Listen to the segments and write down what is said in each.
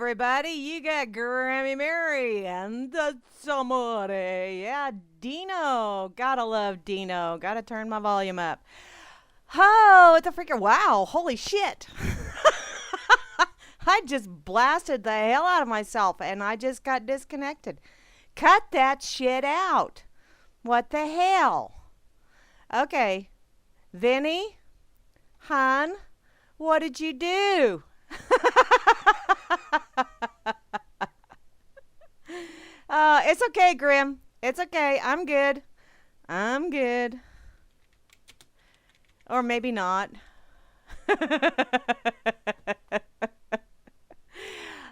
everybody. You got Grammy Mary and the somebody. Yeah, Dino. Gotta love Dino. Gotta turn my volume up. Oh, it's a freaking wow. Holy shit. I just blasted the hell out of myself and I just got disconnected. Cut that shit out. What the hell? Okay. Vinny? Hon? What did you do? It's okay, Grim. It's okay. I'm good. I'm good. Or maybe not.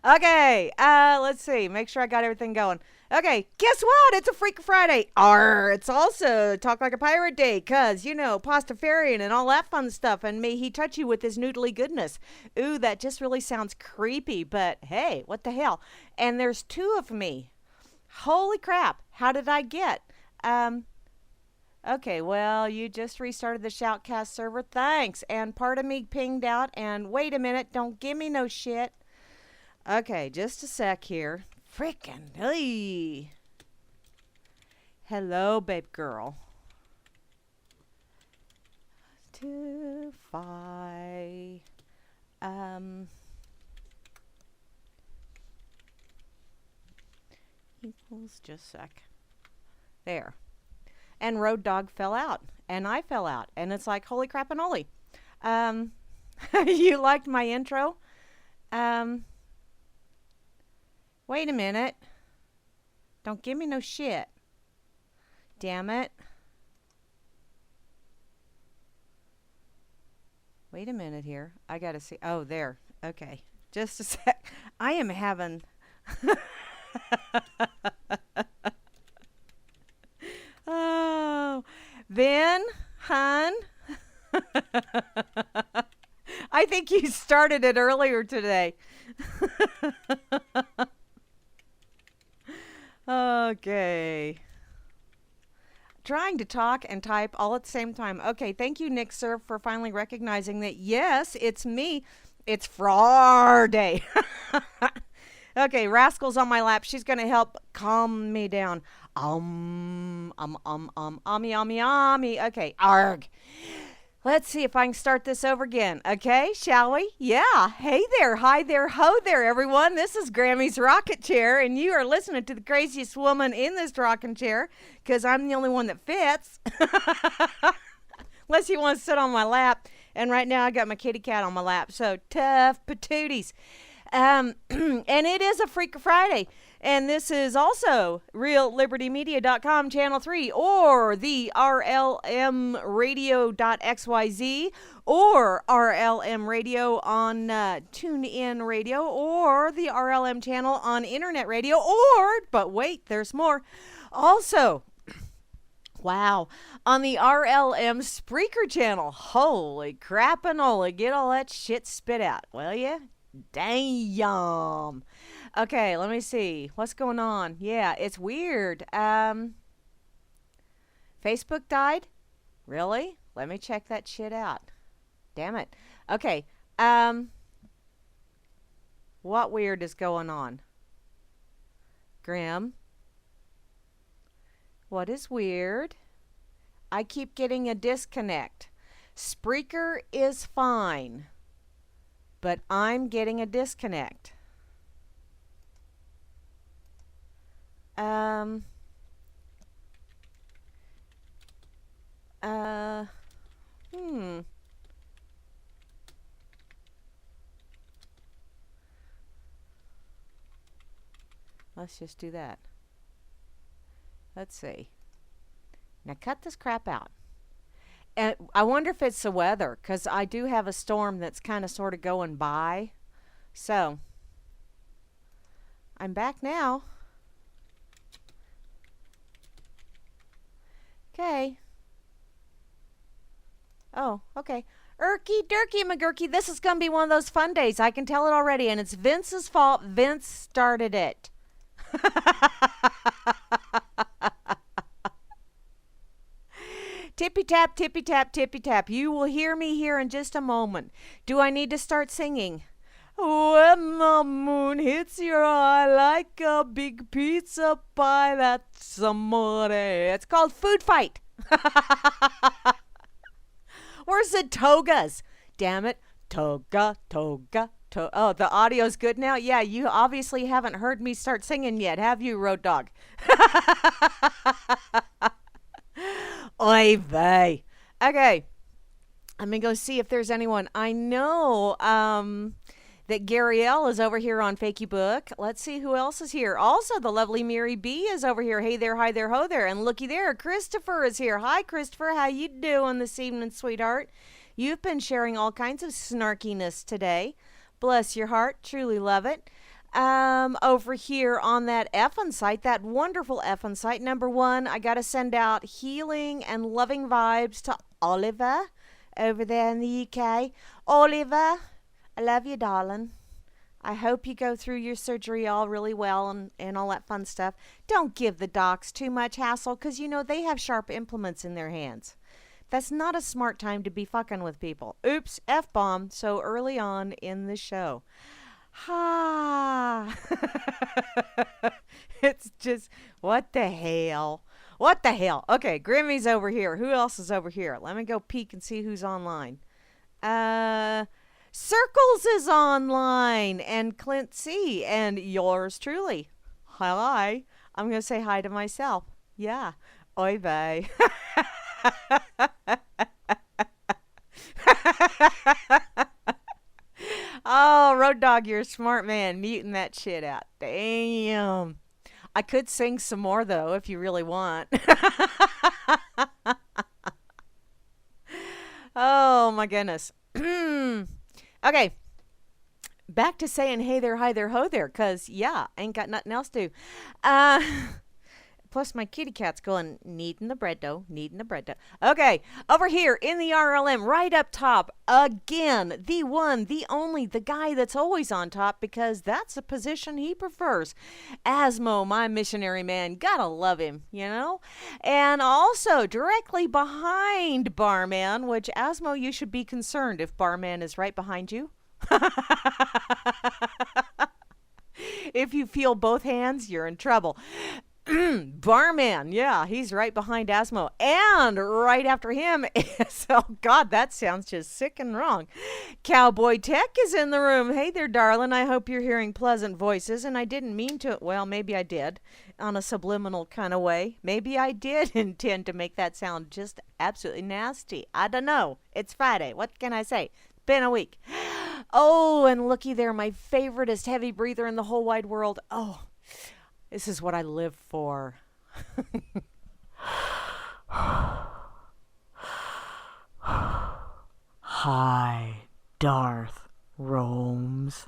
Okay, let's see. Make sure I got everything going. Okay, guess what? It's a Freak Friday. Arr, it's also Talk Like a Pirate Day, cause, you know, Pastafarian and all that fun stuff, and may he touch you with his noodly goodness. Ooh, that just really sounds creepy, but hey, what the hell? And there's two of me. Holy crap, how did I get? Okay, well, you just restarted the Shoutcast server. Thanks. And part of me pinged out, and wait a minute, don't give me no shit. Okay, just a sec here. Frickin' hey. Hello, babe girl. To fi equals just a sec. There. And Road Dog fell out. And I fell out. And it's like, holy crap and holy. You liked my intro? Wait a minute. Don't give me no shit. Damn it. Wait a minute here. I gotta see. Oh, there. Okay. Just a sec. I am having... Oh. Vin, hon. I think you started it earlier today. Okay. Trying to talk and type all at the same time. Okay, thank you, Nick Sir, for finally recognizing that, yes, it's me. It's Friday. Okay, Rascal's on my lap. She's going to help calm me down. Ommy. Okay, arg. Let's see if I can start this over again. Okay, shall we? Yeah. Hey there, hi there, ho there, everyone. This is Grammy's Rocket Chair, and you are listening to the craziest woman in this rocking chair, because I'm the only one that fits. Unless you want to sit on my lap. And right now I got my kitty cat on my lap. So tough patooties. And it is a Freak Friday. And this is also RealLibertyMedia.com Channel 3 or the RLMRadio.xyz or RLM Radio on TuneIn Radio or the RLM channel on Internet Radio or, but wait, there's more, also, wow, on the RLM Spreaker channel. Holy crap-a-nola, get all that shit spit out, will ya? Damn. Okay, let me see. What's going on? Yeah, it's weird. Facebook died? Really? Let me check that shit out. Damn it. Okay. What weird is going on? Grim? What is weird? I keep getting a disconnect. Spreaker is fine, but I'm getting a disconnect. Let's just do that. Let's see. Now cut this crap out. And I wonder if it's the weather, because I do have a storm that's kind of sort of going by. So, I'm back now. Okay. Oh, okay. Erky, Durky, McGurky, this is going to be one of those fun days. I can tell it already, and it's Vince's fault. Vince started it. Tippy tap, tippy tap, tippy tap. You will hear me here in just a moment. Do I need to start singing? When the moon hits your eye like a big pizza pie, that's amore. It's called Food Fight. Where's the togas? Damn it. Toga, toga, to. Oh, the audio's good now? Yeah, you obviously haven't heard me start singing yet, have you, Road Dog? Oy vey. Okay. Let me go see if there's anyone. I know that Gary L is over here on Fakey Book. Let's see who else is here. Also, the lovely Mary B is over here. Hey there, hi there, ho there. And looky there, Christopher is here. Hi, Christopher. How you doing this evening, sweetheart? You've been sharing all kinds of snarkiness today. Bless your heart. Truly love it. Over here on that effing site, that wonderful effing site. Number one, I got to send out healing and loving vibes to Oliver over there in the UK. Oliver, I love you, darling. I hope you go through your surgery all really well and all that fun stuff. Don't give the docs too much hassle because, you know, they have sharp implements in their hands. That's not a smart time to be fucking with people. Oops, F-bomb so early on in the show. Ha! It's just, what the hell? What the hell? Okay, Grammy's over here. Who else is over here? Let me go peek and see who's online. Circles is online, and Clint C, and yours truly. Hi. I'm going to say hi to myself. Yeah. Oy vey. Oh, Road Dog, you're a smart man, muting that shit out. Damn. I could sing some more, though, if you really want. Oh, my goodness. Okay. Back to saying hey there, hi there, ho there, because, yeah, ain't got nothing else to do. Plus, my kitty cat's going, needing the bread dough, needing the bread dough. Okay, over here in the RLM, right up top, again, the one, the only, the guy that's always on top because that's a position he prefers. Asmo, my missionary man, gotta love him, you know? And also, directly behind Barman, which, Asmo, you should be concerned if Barman is right behind you. If you feel both hands, you're in trouble. Barman, yeah, he's right behind Asmo. And right after him is, oh God, that sounds just sick and wrong. Cowboy Tech is in the room. Hey there, darling. I hope you're hearing pleasant voices. And I didn't mean to, well, maybe I did, on a subliminal kind of way. Maybe I did intend to make that sound just absolutely nasty. I don't know. It's Friday. What can I say? Been a week. Oh, and looky there, my favoriteest heavy breather in the whole wide world. Oh, this is what I live for. Hi, Darth Roams.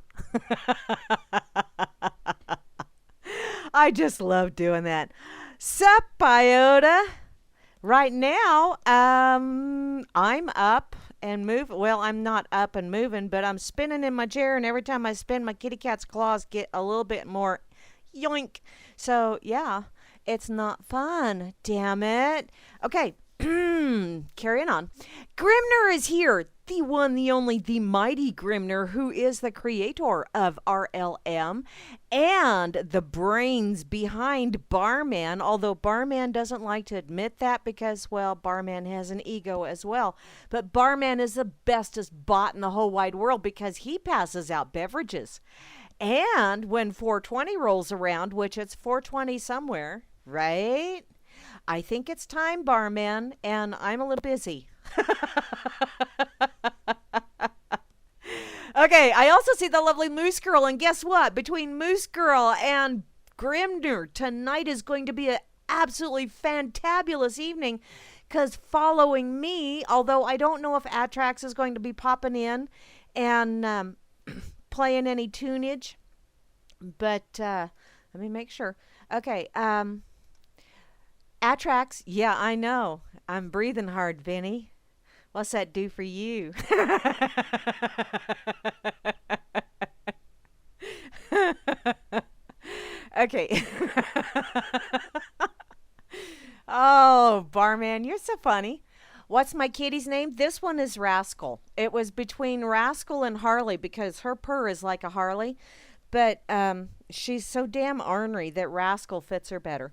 I just love doing that. Sup, Iota? Right now, I'm up and move. Well, I'm not up and moving, but I'm spinning in my chair, and every time I spin, my kitty cat's claws get a little bit more yoink. So, yeah, it's not fun. Damn it. Okay, carrying on. Grimner is here. The one, the only, the mighty Grimner, who is the creator of RLM and the brains behind Barman, although Barman doesn't like to admit that because, well, Barman has an ego as well. But Barman is the bestest bot in the whole wide world because he passes out beverages. And when 420 rolls around, which it's 420 somewhere, right? I think it's time, Barman, and I'm a little busy. Okay, I also see the lovely Moose Girl, and guess what? Between Moose Girl and Grimner, tonight is going to be an absolutely fantabulous evening, because following me, although I don't know if Atrax is going to be popping in and playing any tunage, but let me make sure. Okay, Atrax, yeah, I know. I'm breathing hard, Vinny. What's that do for you? Okay. Oh, Barman, you're so funny. What's my kitty's name? This one is Rascal. It was between Rascal and Harley because her purr is like a Harley, but she's so damn ornery that Rascal fits her better.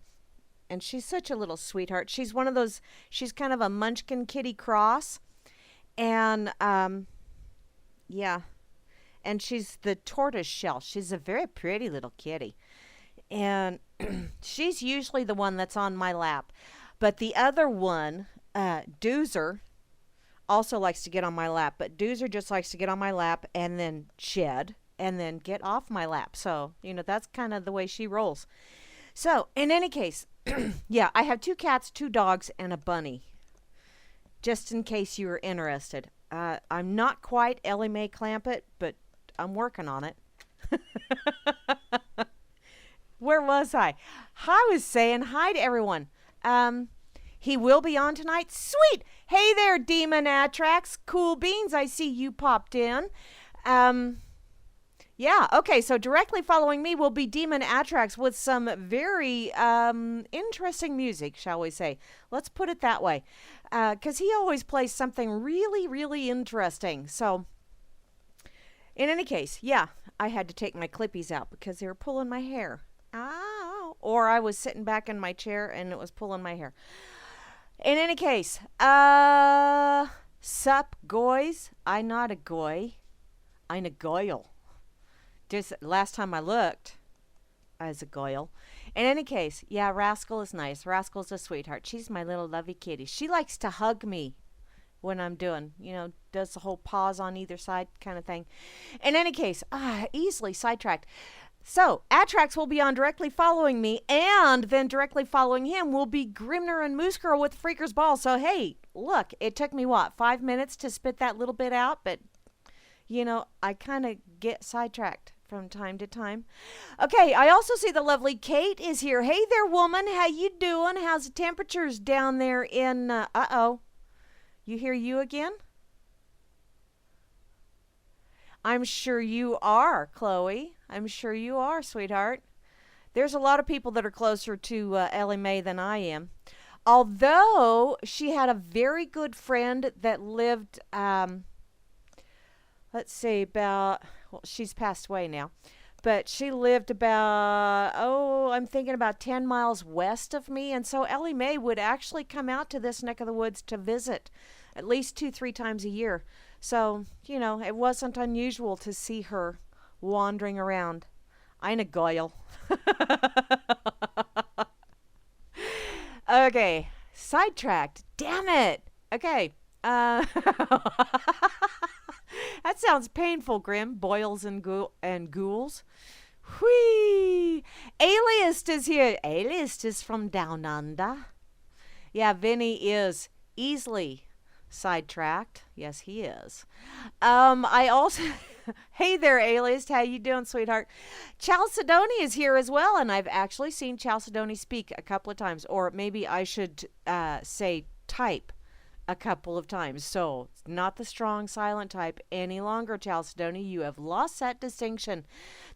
And she's such a little sweetheart. She's one of those. She's kind of a Munchkin kitty cross, and yeah, and she's the tortoise shell. She's a very pretty little kitty, and she's usually the one that's on my lap. But the other one, Doozer, also likes to get on my lap. But Doozer just likes to get on my lap and then shed and then get off my lap. So, that's kind of the way she rolls. So, in any case, yeah, I have 2 cats, 2 dogs, and a bunny. Just in case you were interested. I'm not quite Ellie Mae Clampett, but I'm working on it. Where was I? I was saying hi to everyone. He will be on tonight. Sweet! Hey there, Demon Atrax. Cool beans, I see you popped in. Yeah, okay, so directly following me will be Demon Atrax with some very interesting music, shall we say. Let's put it that way. Because he always plays something really, really interesting. So, in any case, yeah, I had to take my clippies out because they were pulling my hair. Ow! Or I was sitting back in my chair and it was pulling my hair. In any case, sup, goys? I not a goy. I'm a goyle. Just last time I looked, I was a goyle. In any case, yeah, Rascal is nice. Rascal's a sweetheart. She's my little lovey kitty. She likes to hug me when I'm doing, does the whole paws on either side kind of thing. In any case, easily sidetracked. So, Atrax will be on directly following me, and then directly following him will be Grimner and Moose Girl with Freaker's Ball. So, hey, look, it took me, 5 minutes to spit that little bit out, but, I kind of get sidetracked from time to time. Okay, I also see the lovely Kate is here. Hey there, woman. How you doing? How's the temperatures down there in, uh-oh. You hear you again? I'm sure you are, Chloe. I'm sure you are, sweetheart. There's a lot of people that are closer to Ellie Mae than I am. Although she had a very good friend that lived, let's see, she's passed away now. But she lived about, I'm thinking about 10 miles west of me. And so Ellie Mae would actually come out to this neck of the woods to visit at least 2-3 times a year. So, it wasn't unusual to see her wandering around. I'm a goyle. Okay, sidetracked. Damn it. Okay. That sounds painful, Grim. Boils and ghouls. Whee! Aliast is here. Aliast is from down under. Yeah, Vinny is easily sidetracked. Yes, he is. I also... Hey there, Aliast. How you doing, sweetheart? Chalcedony is here as well, and I've actually seen Chalcedony speak a couple of times. Or maybe I should say type a couple of times. So, it's not the strong silent type any longer, Chalcedony. You have lost that distinction.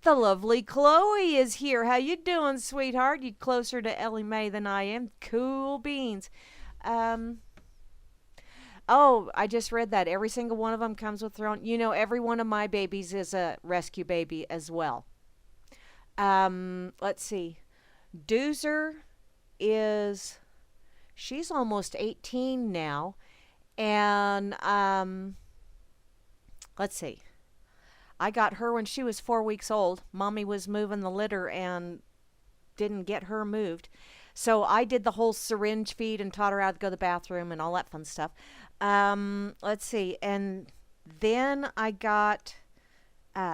The lovely Chloe is here. How you doing, sweetheart? You closer to Ellie Mae than I am. Cool beans. Oh, I just read that. Every single one of them comes with their own. Every one of my babies is a rescue baby as well. Let's see. Doozer is... She's almost 18 now. And, let's see. I got her when she was 4 weeks old. Mommy was moving the litter and didn't get her moved. So I did the whole syringe feed and taught her how to go to the bathroom and all that fun stuff. Let's see. And then I got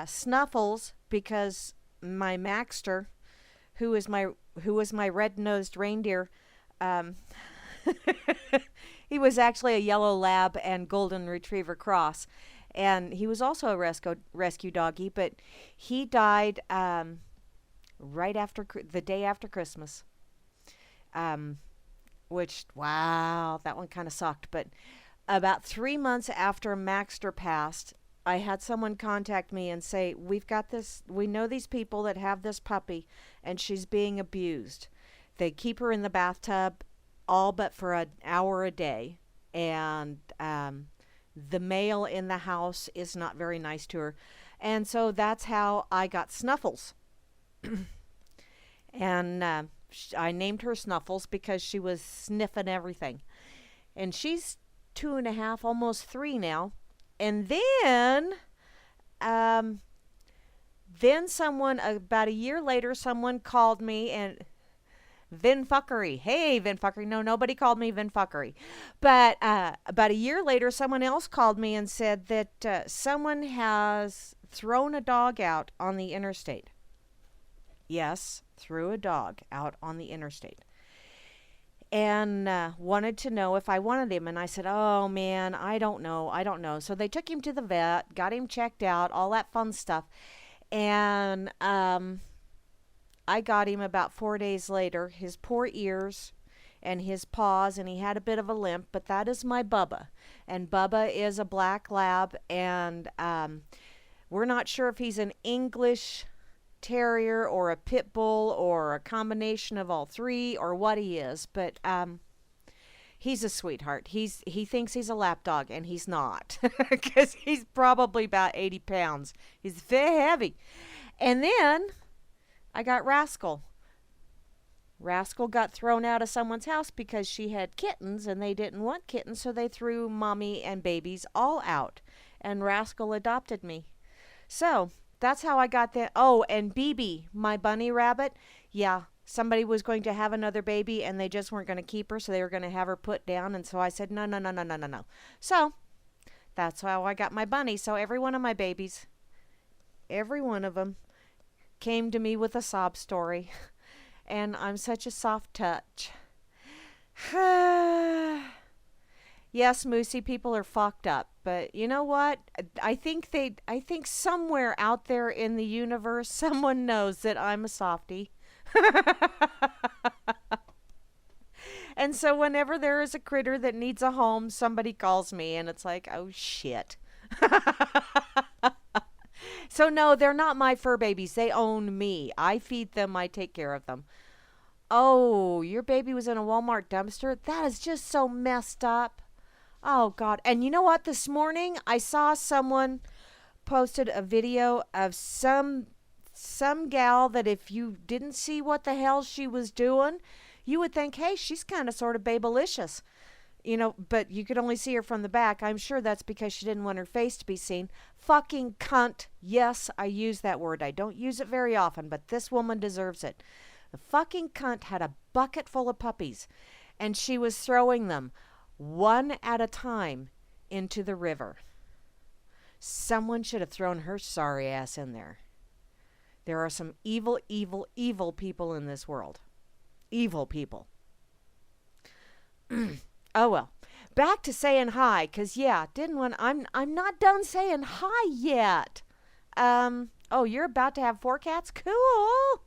Snuffles because my Maxter, who was my red-nosed reindeer, he was actually a yellow lab and golden retriever cross, and he was also a rescue doggy, but he died right after the day after Christmas. Which, wow, that one kind of sucked. But about 3 months after Maxter passed, I had someone contact me and say, we've got this, we know these people that have this puppy, and she's being abused. They keep her in the bathtub all but for an hour a day. and the male in the house is not very nice to her. And so that's how I got Snuffles. And I named her Snuffles because she was sniffing everything. And she's 2.5, almost 3 now. And then someone, about a year later, someone called me and Vin Fuckery. Hey, Vin Fuckery. No, nobody called me Vin Fuckery. But about a year later, someone else called me and said that someone has thrown a dog out on the interstate. Yes, threw a dog out on the interstate. And wanted to know if I wanted him. And I said, oh, man, I don't know. So they took him to the vet, got him checked out, all that fun stuff. And I got him about 4 days later. His poor ears and his paws, and he had a bit of a limp, but that is my Bubba. And Bubba is a black lab, and we're not sure if he's an English terrier or a pit bull or a combination of all three or what he is, but he's a sweetheart. He thinks he's a lap dog, and he's not, because he's probably about 80 pounds. He's very heavy. And then I got Rascal. Rascal got thrown out of someone's house because she had kittens and they didn't want kittens, so they threw mommy and babies all out. And Rascal adopted me. So that's how I got that. Oh, and BB, my bunny rabbit. Yeah, somebody was going to have another baby and they just weren't going to keep her, so they were going to have her put down. And so I said, no. So that's how I got my bunny. So every one of my babies, every one of them, came to me with a sob story. And I'm such a soft touch. Yes, Moosey, people are fucked up, but you know what? I think somewhere out there in the universe, someone knows that I'm a softie. And so whenever there is a critter that needs a home, somebody calls me, and it's like, oh shit. So no, they're not my fur babies. They own me. I feed them. I take care of them. Oh, your baby was in a Walmart dumpster? That is just so messed up. Oh, God. And you know what? This morning, I saw someone posted a video of some gal that if you didn't see what the hell she was doing, you would think, hey, she's kind of sort of babylicious. You know, but you could only see her from the back. I'm sure that's because she didn't want her face to be seen. Fucking cunt. Yes, I use that word. I don't use it very often, but this woman deserves it. The fucking cunt had a bucket full of puppies, and she was throwing them one at a time into the river. Someone should have thrown her sorry ass in there. There are some evil, evil, evil people in this world. Evil people. Oh well. Back to saying hi, 'cause yeah, I'm not done saying hi yet. Oh, you're about to have 4 cats? Cool.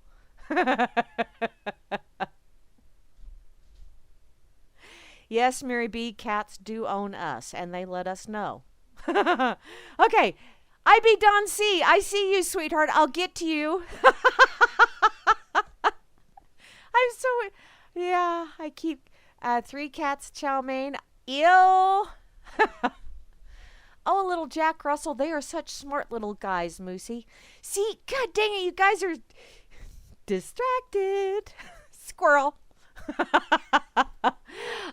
Yes, Mary B, cats do own us, and they let us know. Okay, IB Don C, I see you, sweetheart. I'll get to you. Yeah, I keep 3 cats, chow mein. Ew. Oh, little Jack Russell, they are such smart little guys, Moosey. See, god dang it, you guys are distracted. Squirrel.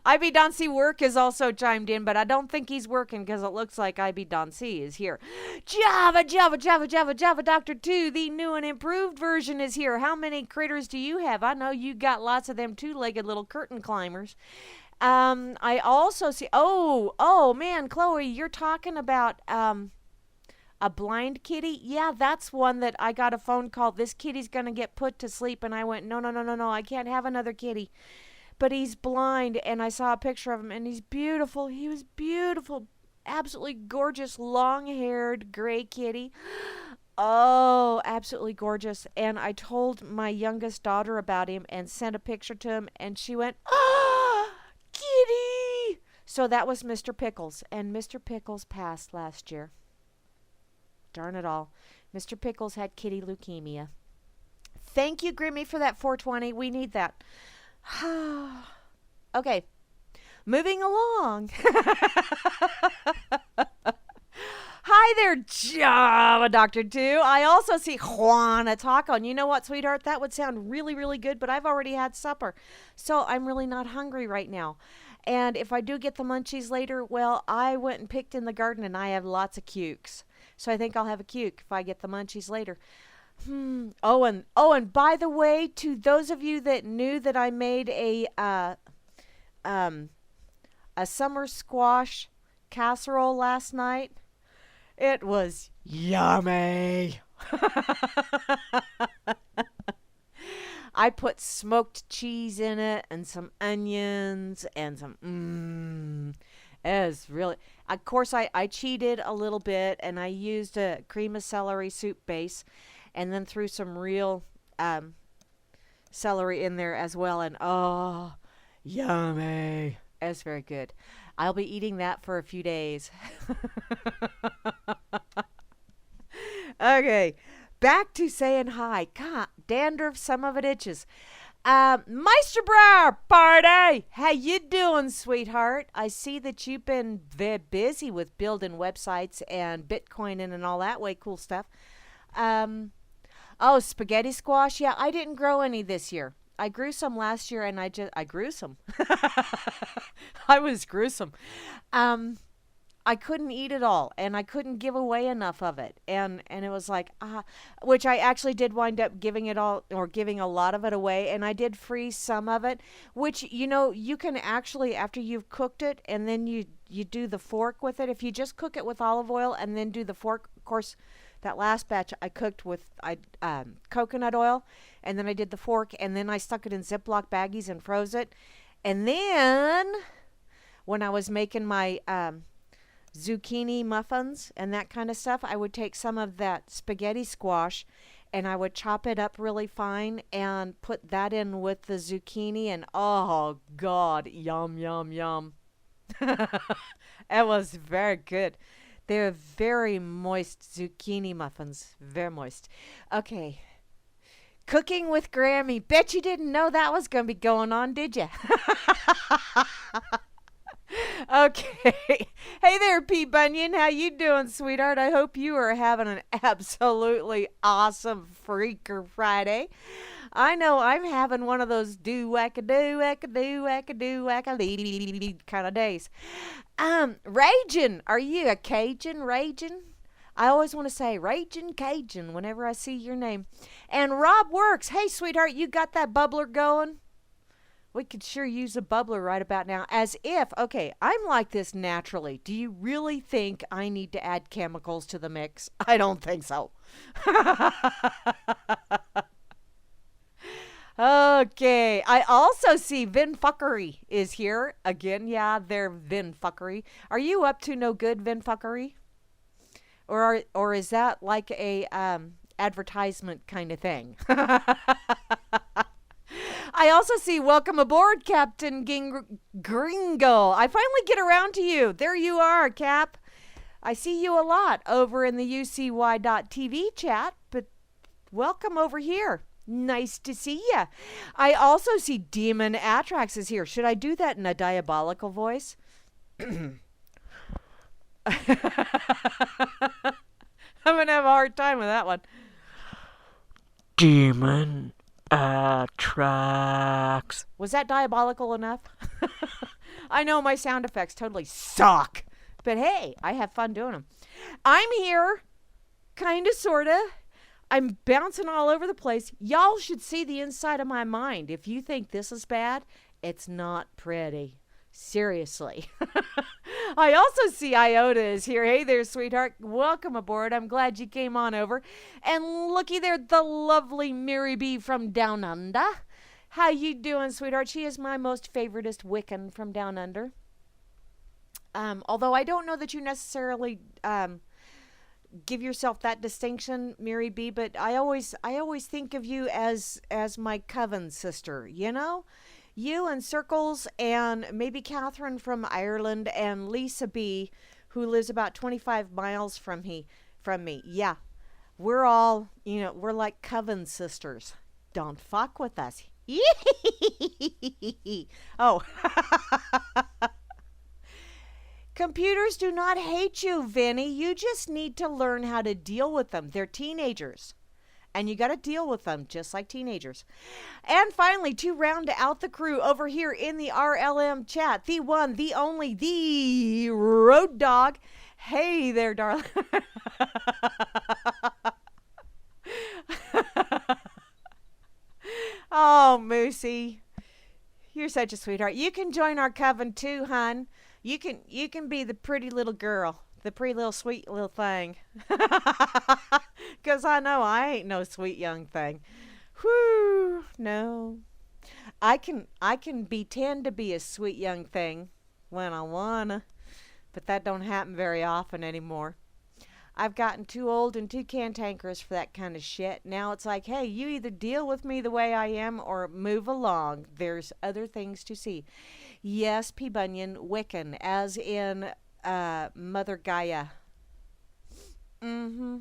IB Doncy Work is also chimed in, but I don't think he's working because it looks like IB Doncy is here. Java Doctor 2, the new and improved version is here. How many critters do you have? I know you got lots of them 2-legged little curtain climbers. I also see, oh man, Chloe, you're talking about a blind kitty? Yeah, that's one that I got a phone call. This kitty's going to get put to sleep. And I went, no, I can't have another kitty. But he's blind, and I saw a picture of him, and he's beautiful. He was beautiful, absolutely gorgeous, long-haired gray kitty. Oh, absolutely gorgeous. And I told my youngest daughter about him and sent a picture to him, and she went, ah, kitty. So that was Mr. Pickles, and Mr. Pickles passed last year. Darn it all. Mr. Pickles had kitty leukemia. Thank you, Grimmy, for that 420. We need that. Okay. Moving along. Hi there, Java Doctor 2. I also see Juana Taco. And you know what, sweetheart? That would sound really, really good, but I've already had supper. So I'm really not hungry right now. And if I do get the munchies later, well, I went and picked in the garden and I have lots of cukes. So I think I'll have a cuke if I get the munchies later. Oh, and by the way, to those of you that knew that I made a summer squash casserole last night, it was yummy. I put smoked cheese in it and some onions and some it was really, of course, I cheated a little bit and I used a cream of celery soup base and then threw some real celery in there as well. And oh, yummy. It's very good. I'll be eating that for a few days. Okay, back to saying hi. God, dandruff, some of it itches. Meisterbrower party. How you doing, sweetheart? I see that you've been very busy with building websites and Bitcoining and all that way cool stuff. Oh, spaghetti squash. Yeah, I didn't grow any this year. I grew some last year and I grew some. I was gruesome. I couldn't eat it all and I couldn't give away enough of it. And it was like, which I actually did wind up giving it all or giving a lot of it away. And I did freeze some of it, which, you know, you can actually, after you've cooked it and then you do the fork with it. If you just cook it with olive oil and then do the fork, of course, that last batch I cooked with coconut oil, and then I did the fork, and then I stuck it in Ziploc baggies and froze it. And then when I was making my zucchini muffins and that kind of stuff, I would take some of that spaghetti squash and I would chop it up really fine and put that in with the zucchini, and oh God, yum, yum, yum. It was very good. They're very moist zucchini muffins. Very moist. Okay. Cooking with Grammy. Bet you didn't know that was going to be going on, did you? Okay. Hey there, P. Bunyan. How you doing, sweetheart? I hope you are having an absolutely awesome Freaker Friday. I know I'm having one of those do-wacka-do-wacka-do-wacka-do-wacka-dee kind of days. Ragin', are you a Cajun, Ragin'? I always want to say Ragin' Cajun whenever I see your name. And Rob Works, hey, sweetheart, you got that bubbler going? We could sure use a bubbler right about now. As if, okay, I'm like this naturally. Do you really think I need to add chemicals to the mix? I don't think so. Okay, I also see Vin Fuckery is here again. Yeah, they're Vin Fuckery. Are you up to no good, Vin Fuckery? Or is that like a advertisement kind of thing? I also see welcome aboard, Captain Gringo. I finally get around to you. There you are, Cap. I see you a lot over in the UCY.TV chat, but welcome over here. Nice to see ya. I also see Demon Atrax is here. Should I do that in a diabolical voice? I'm going to have a hard time with that one. Demon Atrax. Was that diabolical enough? I know my sound effects totally suck. But hey, I have fun doing them. I'm here. Kind of, sort of. I'm bouncing all over the place. Y'all should see the inside of my mind. If you think this is bad, it's not pretty. Seriously. I also see Iota is here. Hey there, sweetheart. Welcome aboard. I'm glad you came on over. And looky there, the lovely Mary B from Down Under. How you doing, sweetheart? She is my most favoritist Wiccan from Down Under. Although I don't know that you necessarily give yourself that distinction, Mary B, but I always think of you as my coven sister, you know? You and Circles and maybe Catherine from Ireland and Lisa B, who lives about 25 miles from me. Yeah, we're all, you know, we're like coven sisters. Don't fuck with us. Oh. Computers do not hate you, Vinny. You just need to learn how to deal with them. They're teenagers. And you got to deal with them just like teenagers. And finally, to round out the crew over here in the RLM chat, the one, the only, the Road Dog. Hey there, darling. Oh, Moosey. You're such a sweetheart. You can join our coven too, hun. You can be the pretty little girl, the pretty little sweet little thing. 'Cause I know I ain't no sweet young thing. Whew, no. I can pretend to be a sweet young thing when I wanna, but that don't happen very often anymore. I've gotten too old and too cantankerous for that kind of shit. Now it's like, hey, you either deal with me the way I am or move along. There's other things to see. Yes, P. Bunyan, Wiccan, as in Mother Gaia. Mm-hmm.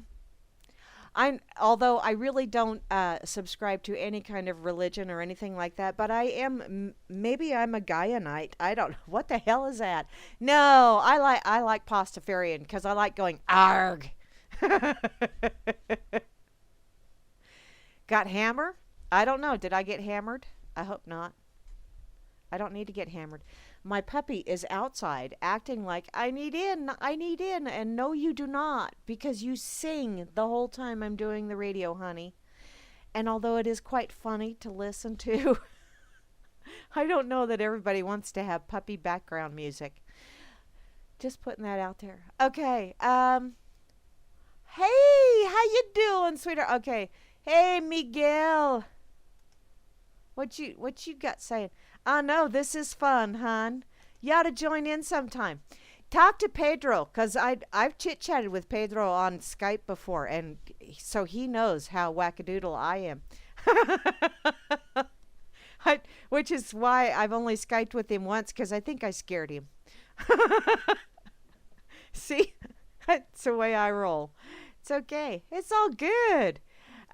Although I really don't subscribe to any kind of religion or anything like that, but I am, maybe I'm a Gaianite. I don't know. What the hell is that? No, I like Pastafarian because I like going, arg. Got hammer? I don't know. Did I get hammered? I hope not. I don't need to get hammered. My puppy is outside acting like I need in, and no you do not, because you sing the whole time I'm doing the radio, honey. And although it is quite funny to listen to, I don't know that everybody wants to have puppy background music. Just putting that out there. Okay, hey, how you doing, sweetheart? Okay, hey, Miguel. What you got saying? I know, this is fun, hon. You ought to join in sometime. Talk to Pedro, because I've chit-chatted with Pedro on Skype before, and so he knows how wackadoodle I am. Which is why I've only Skyped with him once, because I think I scared him. See? That's the way I roll. It's okay. It's all good.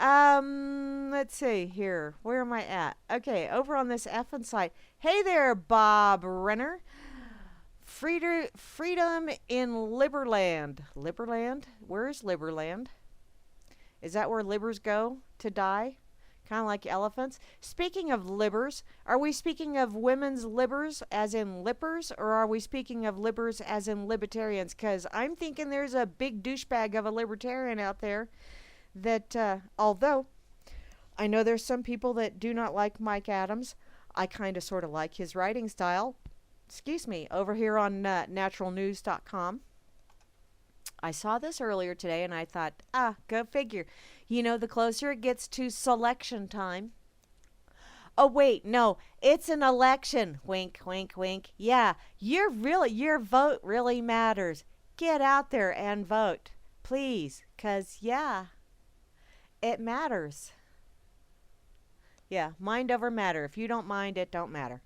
Let's see here. Where am I at? Okay, over on this effing site. Hey there, Bob Renner. Freedom in Liberland. Liberland? Where's Liberland? Is that where libbers go to die? Kind of like elephants. Speaking of libbers, are we speaking of women's libbers as in lippers, or are we speaking of libbers as in libertarians? Because I'm thinking there's a big douchebag of a libertarian out there that, although I know there's some people that do not like Mike Adams, I kind of sort of like his writing style. Excuse me, over here on naturalnews.com. I saw this earlier today and I thought, go figure. You know, the closer it gets to selection time. Oh, wait, no, it's an election. Wink, wink, wink. Yeah, your vote really matters. Get out there and vote, please, 'cause, yeah, it matters. Yeah, mind over matter. If you don't mind, it don't matter.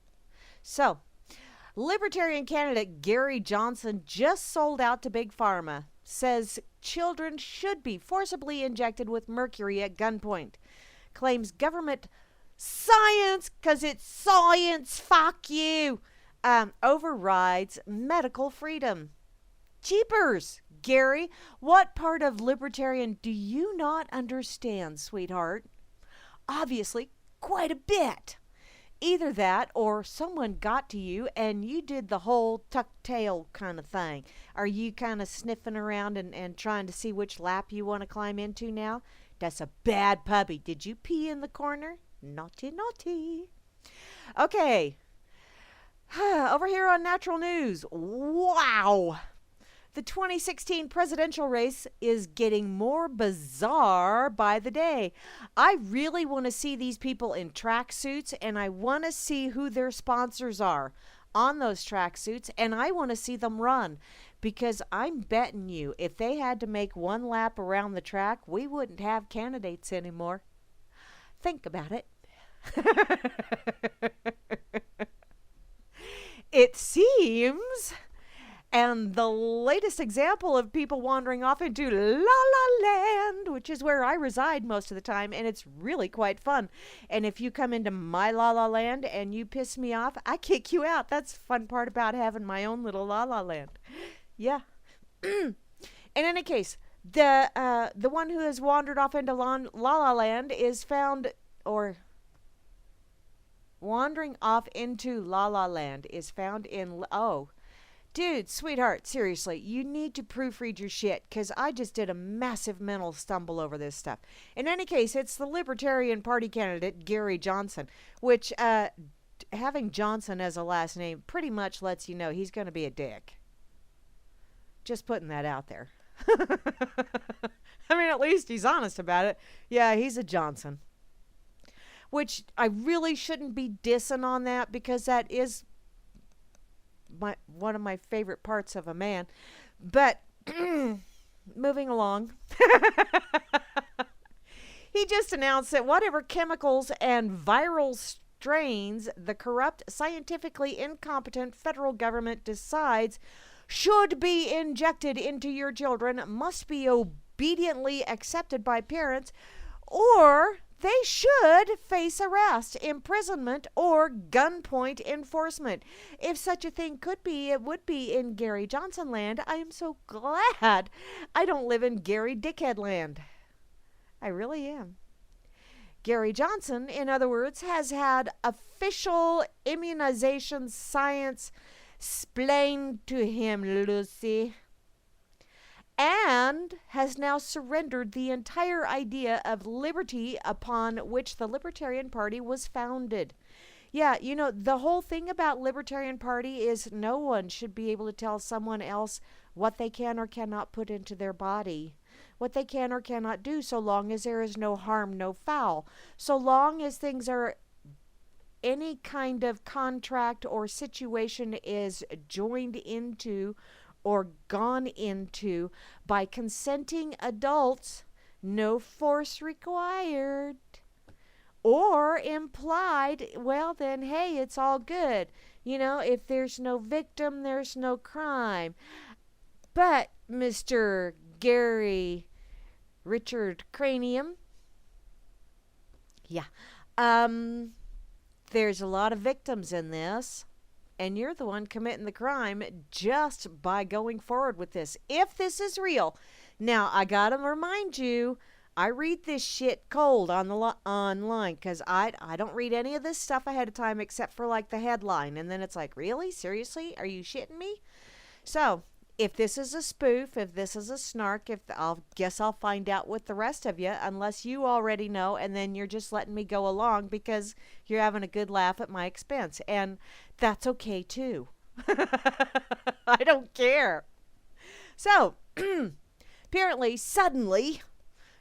So, Libertarian candidate Gary Johnson just sold out to Big Pharma. Says children should be forcibly injected with mercury at gunpoint. Claims government science, 'cause it's science, fuck you, overrides medical freedom. Jeepers, Gary, what part of libertarian do you not understand, sweetheart? Obviously, quite a bit. Either that or someone got to you and you did the whole tuck tail kind of thing. Are you kind of sniffing around and trying to see which lap you want to climb into now? That's a bad puppy. Did you pee in the corner? Naughty, naughty. Okay. Over here on Natural News. Wow. The 2016 presidential race is getting more bizarre by the day. I really want to see these people in tracksuits, and I want to see who their sponsors are on those tracksuits, and I want to see them run, because I'm betting you if they had to make one lap around the track, we wouldn't have candidates anymore. Think about it. It seems And the latest example of people wandering off into La La Land, which is where I reside most of the time, and it's really quite fun. And if you come into my La La Land and you piss me off, I kick you out. That's the fun part about having my own little La La Land. Yeah. In any case, the one who has wandered off into La La Land is found, or wandering off into La La Land is found in, oh, dude, sweetheart, seriously, you need to proofread your shit, because I just did a massive mental stumble over this stuff. In any case, it's the Libertarian Party candidate, Gary Johnson, which, having Johnson as a last name pretty much lets you know he's going to be a dick. Just putting that out there. I mean, at least he's honest about it. Yeah, he's a Johnson. Which I really shouldn't be dissing on that, because that is one of my favorite parts of a man. But moving along. He just announced that whatever chemicals and viral strains the corrupt, scientifically incompetent federal government decides should be injected into your children must be obediently accepted by parents, or they should face arrest, imprisonment, or gunpoint enforcement. If such a thing could be, it would be in Gary Johnson land. I am so glad I don't live in Gary Dickhead land. I really am. Gary Johnson, in other words, has had official immunization science explained to him, Lucy, and has now surrendered the entire idea of liberty upon which the Libertarian Party was founded. Yeah, you know, the whole thing about Libertarian Party is no one should be able to tell someone else what they can or cannot put into their body, what they can or cannot do, so long as there is no harm, no foul, so long as things are, any kind of contract or situation is joined into or gone into by consenting adults, no force required. Or implied, well then, hey, it's all good. You know, if there's no victim, there's no crime. But, Mr. Gary Richard Cranium, yeah, there's a lot of victims in this, and you're the one committing the crime just by going forward with this. If this is real. Now, I gotta remind you, I read this shit cold on the online, because I don't read any of this stuff ahead of time except for like the headline, and then it's like, really? Seriously? Are you shitting me? So, if this is a spoof, if this is a snark, I'll find out with the rest of you, unless you already know, and then you're just letting me go along because you're having a good laugh at my expense, and that's okay too. I don't care. So, apparently, suddenly,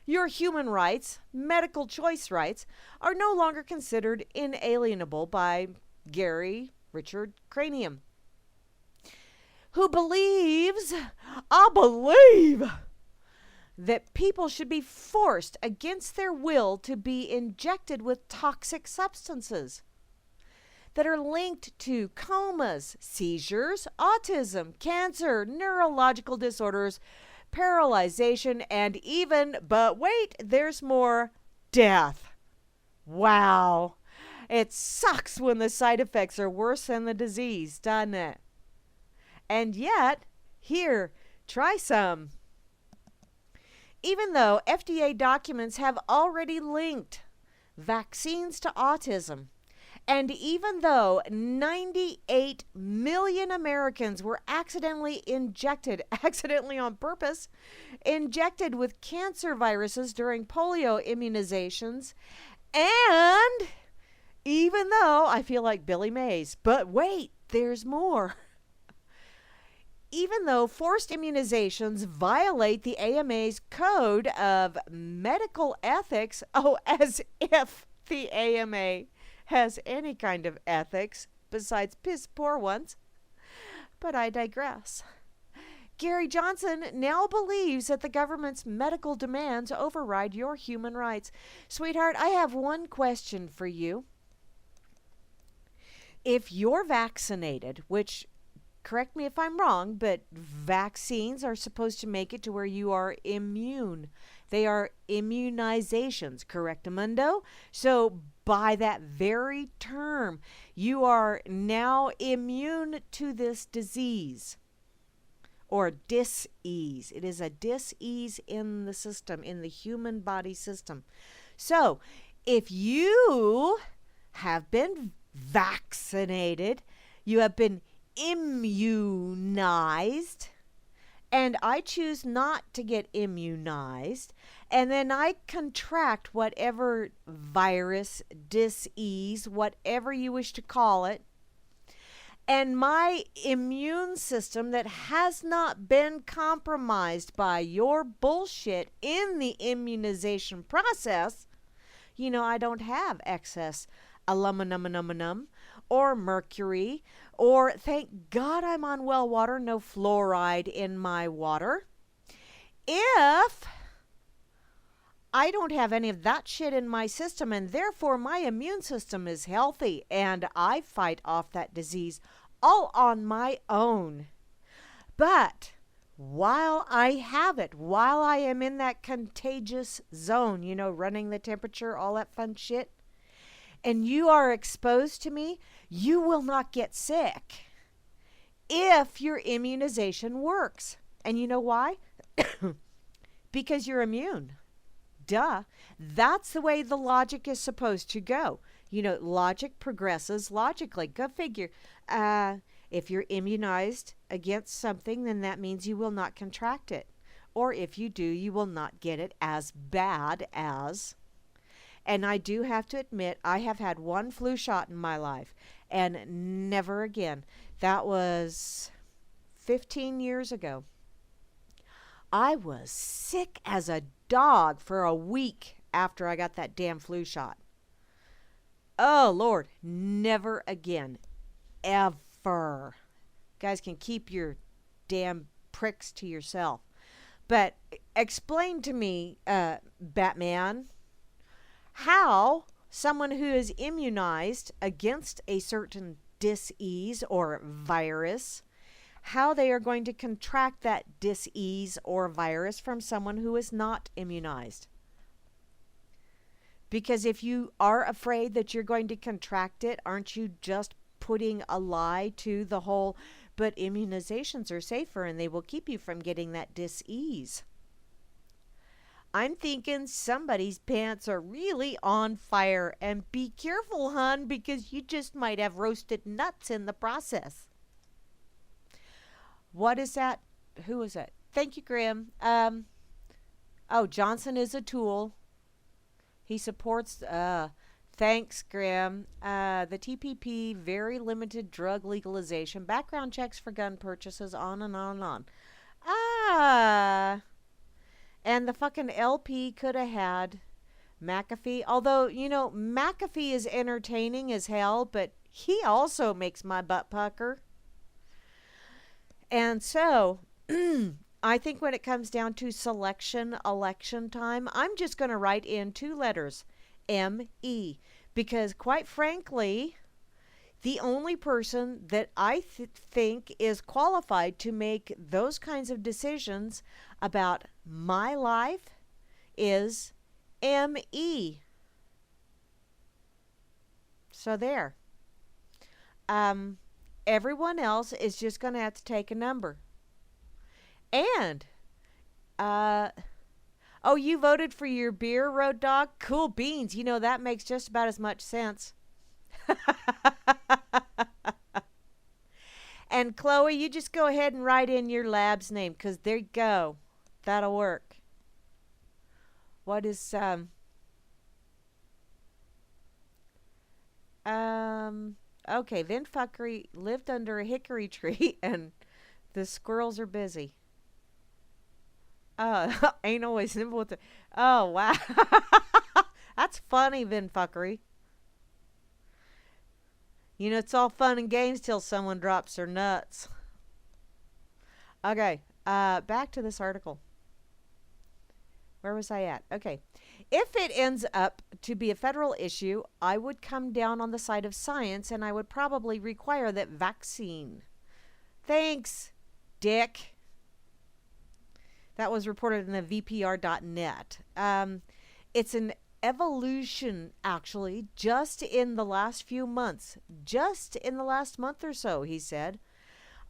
your human rights, medical choice rights, are no longer considered inalienable by Gary Richard Cranium, who believes, I believe, that people should be forced against their will to be injected with toxic substances that are linked to comas, seizures, autism, cancer, neurological disorders, paralyzation, and even, but wait, there's more, death. Wow. It sucks when the side effects are worse than the disease, doesn't it? And yet, here, try some. Even though FDA documents have already linked vaccines to autism, and even though 98 million Americans were accidentally on purpose, injected with cancer viruses during polio immunizations, and even though I feel like Billy Mays, but wait, there's more. Even though forced immunizations violate the AMA's code of medical ethics, as if the AMA has any kind of ethics besides piss poor ones. But I digress. Gary Johnson now believes that the government's medical demands override your human rights. Sweetheart, I have one question for you. If you're vaccinated, which correct me if I'm wrong, but vaccines are supposed to make it to where you are immune. They are immunizations, correctamundo? So, by that very term, you are now immune to this disease or dis-ease. It is a dis-ease in the system, in the human body system. So, if you have been vaccinated, you have been immunized, and I choose not to get immunized, and then I contract whatever virus, dis-ease, whatever you wish to call it, and my immune system that has not been compromised by your bullshit in the immunization process, I don't have excess aluminum or mercury, or thank God I'm on well water, no fluoride in my water. If I don't have any of that shit in my system, and therefore my immune system is healthy, and I fight off that disease all on my own. But while I have it, while I am in that contagious zone, running the temperature, all that fun shit, and you are exposed to me, you will not get sick if your immunization works. And you know why? Because you're immune. Duh. That's the way the logic is supposed to go. Logic progresses logically. Go figure. If you're immunized against something, then that means you will not contract it. Or if you do, you will not get it as bad as. And I do have to admit, I have had one flu shot in my life, and never again. That was 15 years ago. I was sick as a dog for a week after I got that damn flu shot. Oh, Lord, never again. Ever. Guys can keep your damn pricks to yourself. But explain to me, Batman, how someone who is immunized against a certain dis-ease or virus, how they are going to contract that dis-ease or virus from someone who is not immunized. Because if you are afraid that you're going to contract it, aren't you just putting a lie to the whole, but immunizations are safer and they will keep you from getting that dis-ease? I'm thinking somebody's pants are really on fire, and be careful, hun, because you just might have roasted nuts in the process. What is that? Who is it? Thank you, Grim. Johnson is a tool. He supports, thanks, Grim. The TPP, very limited drug legalization, background checks for gun purchases, on and on and on. And the fucking LP could have had McAfee. Although, McAfee is entertaining as hell, but he also makes my butt pucker. And so, I think when it comes down to election time, I'm just going to write in 2 letters, M-E. Because quite frankly, the only person that I think is qualified to make those kinds of decisions about my life is M.E. So there. Everyone else is just going to have to take a number. And, you voted for your beer, Road Dog? Cool beans. That makes just about as much sense. And Chloe, you just go ahead and write in your lab's name, because there you go. That'll work. What is, okay, then fuckery lived under a hickory tree, and the squirrels are busy. Ain't always simple with the, oh, wow. That's funny, Vin fuckery. It's all fun and games till someone drops their nuts. Okay, back to this article. Where was I at? Okay. If it ends up to be a federal issue, I would come down on the side of science, and I would probably require that vaccine. Thanks, Dick. That was reported in the VPR.net. It's an evolution, actually, just in the last few months. Just in the last month or so, he said.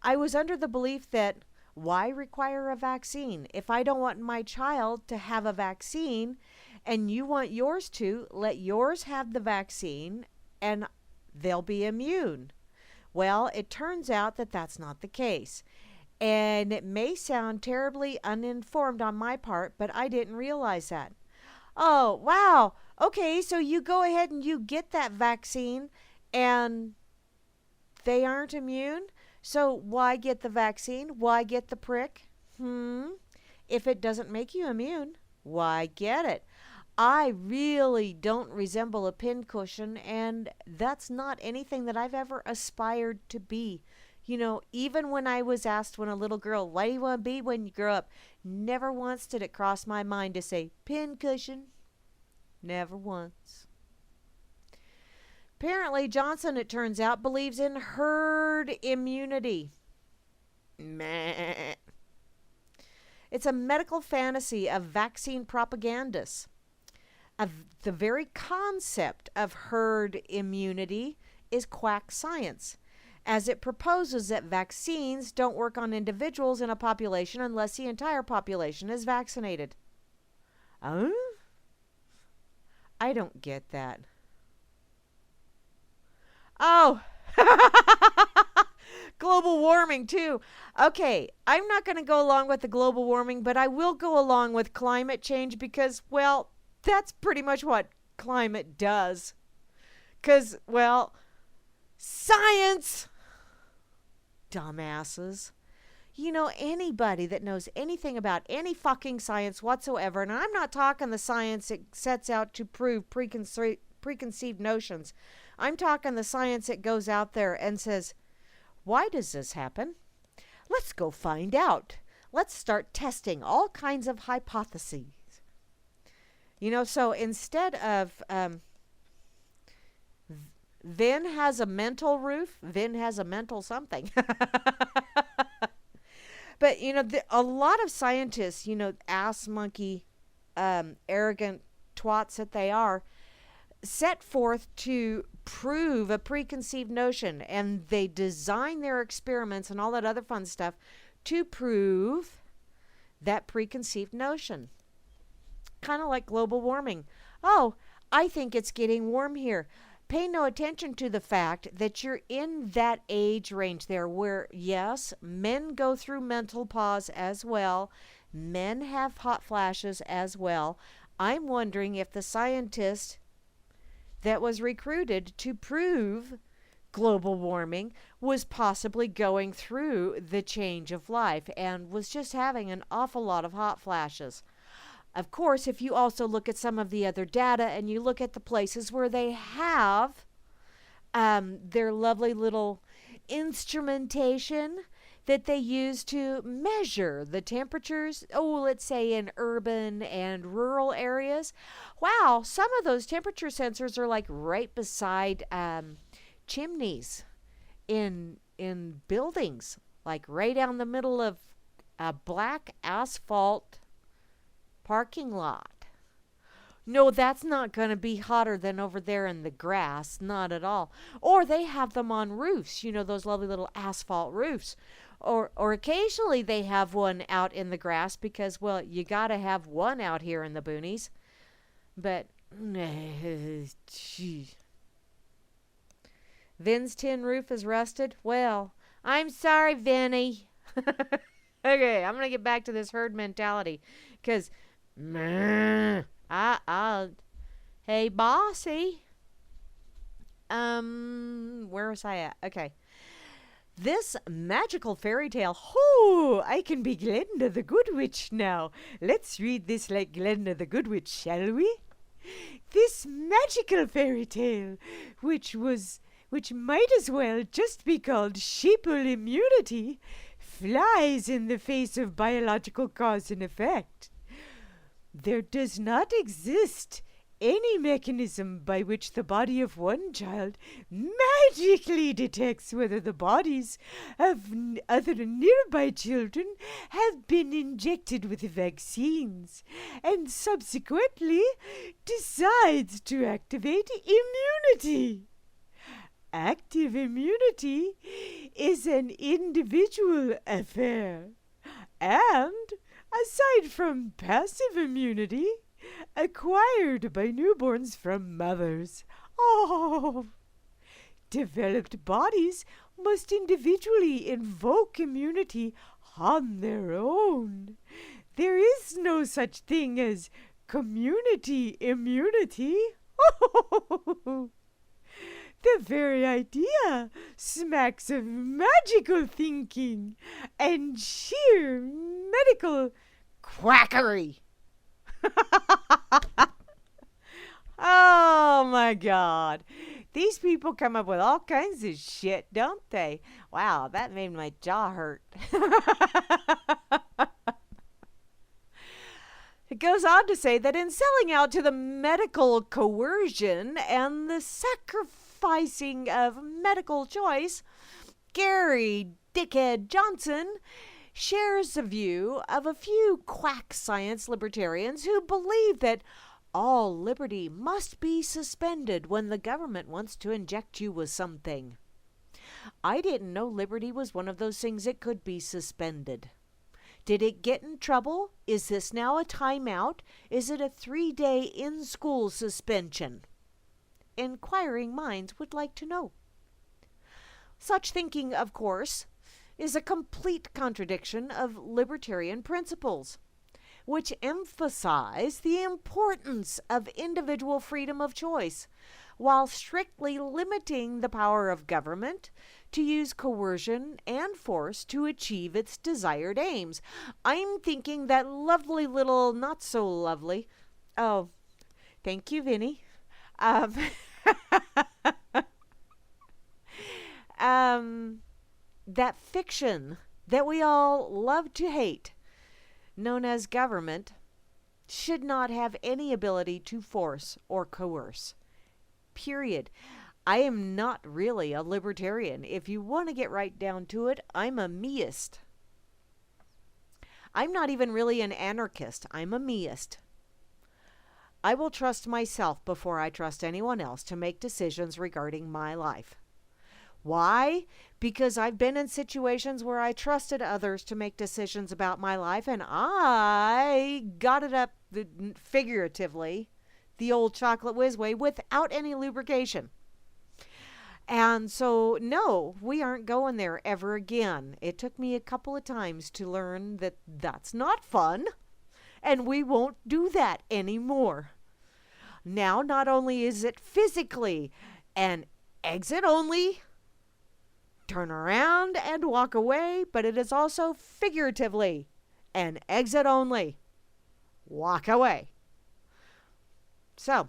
I was under the belief that why require a vaccine? If I don't want my child to have a vaccine and you want yours to, let yours have the vaccine and they'll be immune. Well, it turns out that that's not the case. And it may sound terribly uninformed on my part, but I didn't realize that. Oh, wow. Okay, so you go ahead and you get that vaccine and they aren't immune? So why get the vaccine? Why get the prick? If it doesn't make you immune, why get it? I really don't resemble a pincushion, and that's not anything that I've ever aspired to be. You know, even when I was asked when a little girl, what do you want to be when you grow up? Never once did it cross my mind to say, pincushion. Never once. Apparently, Johnson, it turns out, believes in herd immunity. Meh. It's a medical fantasy of vaccine propagandists. The very concept of herd immunity is quack science, as it proposes that vaccines don't work on individuals in a population unless the entire population is vaccinated. Oh? I don't get that. Oh, global warming too. Okay, I'm not going to go along with the global warming, but I will go along with climate change because, well, that's pretty much what climate does. Because, well, science, dumbasses. You know, anybody that knows anything about any fucking science whatsoever, and I'm not talking the science that sets out to prove preconceived notions. I'm talking the science that goes out there and says, why does this happen? Let's go find out. Let's start testing all kinds of hypotheses. You know, so instead of Vin has a mental roof, Vin has a mental something. But, you know, a lot of scientists, you know, ass monkey, arrogant twats that they are, set forth to prove a preconceived notion, and they design their experiments and all that other fun stuff to prove that preconceived notion. Kind of like global warming. Oh, I think it's getting warm here. Pay no attention to the fact that you're in that age range there where, yes, men go through mental pause as well. Men have hot flashes as well. I'm wondering if the scientist that was recruited to prove global warming was possibly going through the change of life and was just having an awful lot of hot flashes. Of course, if you also look at some of the other data and you look at the places where they have their lovely little instrumentation that they use to measure the temperatures, let's say in urban and rural areas. Wow, some of those temperature sensors are like right beside chimneys in buildings, like right down the middle of a black asphalt parking lot. No, that's not going to be hotter than over there in the grass, not at all. Or they have them on roofs, you know, those lovely little asphalt roofs. Or occasionally they have one out in the grass because, well, you got to have one out here in the boonies. But, Vin's tin roof is rusted. Well, I'm sorry, Vinny. Okay, I'm going to get back to this herd mentality. Because, hey, bossy. Where was I at? Okay. This magical fairy tale. Oh, I can be Glenda the Good Witch now. Let's read this like Glenda the Good Witch, shall we? This magical fairy tale, which might as well just be called sheeple immunity, flies in the face of biological cause and effect. There does not exist any mechanism by which the body of one child magically detects whether the bodies of other nearby children have been injected with vaccines, and subsequently decides to activate immunity. Active immunity is an individual affair, and aside from passive immunity, acquired by newborns from mothers. Oh, developed bodies must individually invoke immunity on their own. There is no such thing as community immunity. The very idea smacks of magical thinking and sheer medical quackery. Oh my God. These people come up with all kinds of shit, don't they? Wow, that made my jaw hurt. It goes on to say that in selling out to the medical coercion and the sacrificing of medical choice, Gary Dickhead Johnson shares the view of a few quack science libertarians who believe that all liberty must be suspended when the government wants to inject you with something. I didn't know liberty was one of those things that could be suspended. Did it get in trouble? Is this now a timeout? Is it a 3-day in-school suspension? Inquiring minds would like to know. Such thinking, of course, is a complete contradiction of libertarian principles, which emphasize the importance of individual freedom of choice, while strictly limiting the power of government to use coercion and force to achieve its desired aims. I'm thinking that lovely little, not so lovely, oh, thank you, Vinny, that fiction that we all love to hate, known as government, should not have any ability to force or coerce. Period. I am not really a libertarian. If you want to get right down to it, I'm a meist. I'm not even really an anarchist. I'm a meist. I will trust myself before I trust anyone else to make decisions regarding my life. Why? Because I've been in situations where I trusted others to make decisions about my life, and I got it up figuratively, the old chocolate whiz way, without any lubrication. And so, no, we aren't going there ever again. It took me a couple of times to learn that that's not fun, and we won't do that anymore. Now, not only is it physically an exit only, turn around and walk away, but it is also figuratively an exit only, walk away. So,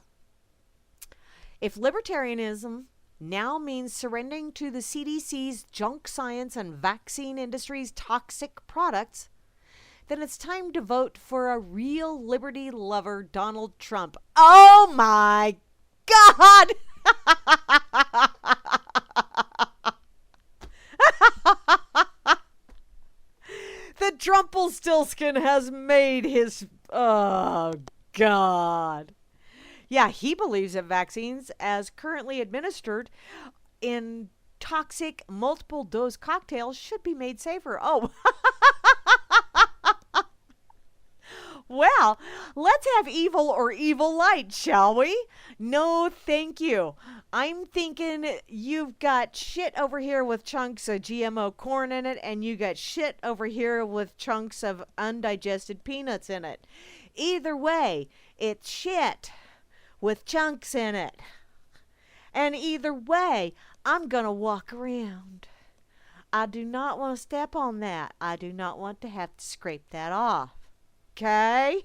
if libertarianism now means surrendering to the CDC's junk science and vaccine industry's toxic products, then it's time to vote for a real liberty lover, Donald Trump. Oh my God! The Trumpelstiltskin has made his... Oh, God. Yeah, he believes that vaccines, as currently administered in toxic multiple dose cocktails, should be made safer. Oh. Well, let's have evil or evil light, shall we? No, thank you. I'm thinking you've got shit over here with chunks of GMO corn in it, and you got shit over here with chunks of undigested peanuts in it. Either way, it's shit with chunks in it. And either way, I'm going to walk around. I do not want to step on that. I do not want to have to scrape that off. Okay?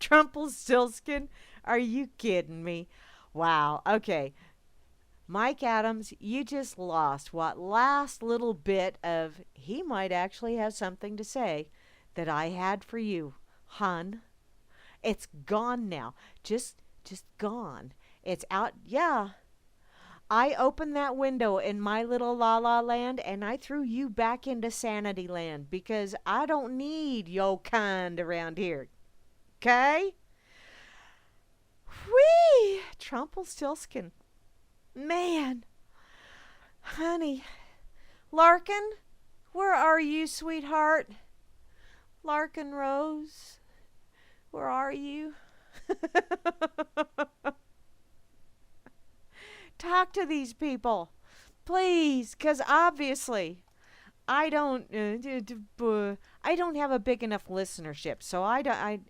Trumpelstiltskin? Are you kidding me? Wow. Okay. Mike Adams, you just lost what last little bit of he might actually have something to say that I had for you, hun. It's gone now. Just Just gone. It's out. Yeah. I opened that window in my little la la land and I threw you back into sanity land because I don't need yo kind around here. Okay? Whee! Trumpelstiltskin. Man. Honey. Larkin, where are you, sweetheart? Larkin Rose, where are you? Talk to these people, please, because obviously I don't have a big enough listenership, so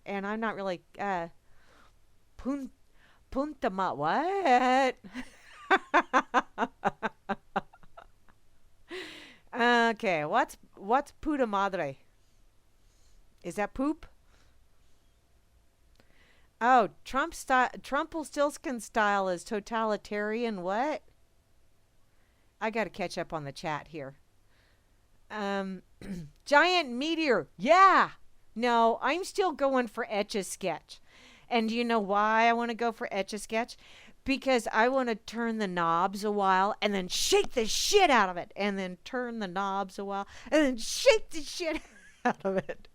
and I'm not really punta what? Okay, what's puta madre? Is that poop? Oh, Trumpelstiltskin style is totalitarian. What? I got to catch up on the chat here. Giant meteor. Yeah. No, I'm still going for Etch-a-Sketch. And do you know why I want to go for Etch-a-Sketch? Because I want to turn the knobs a while and then shake the shit out of it. And then turn the knobs a while and then shake the shit out of it.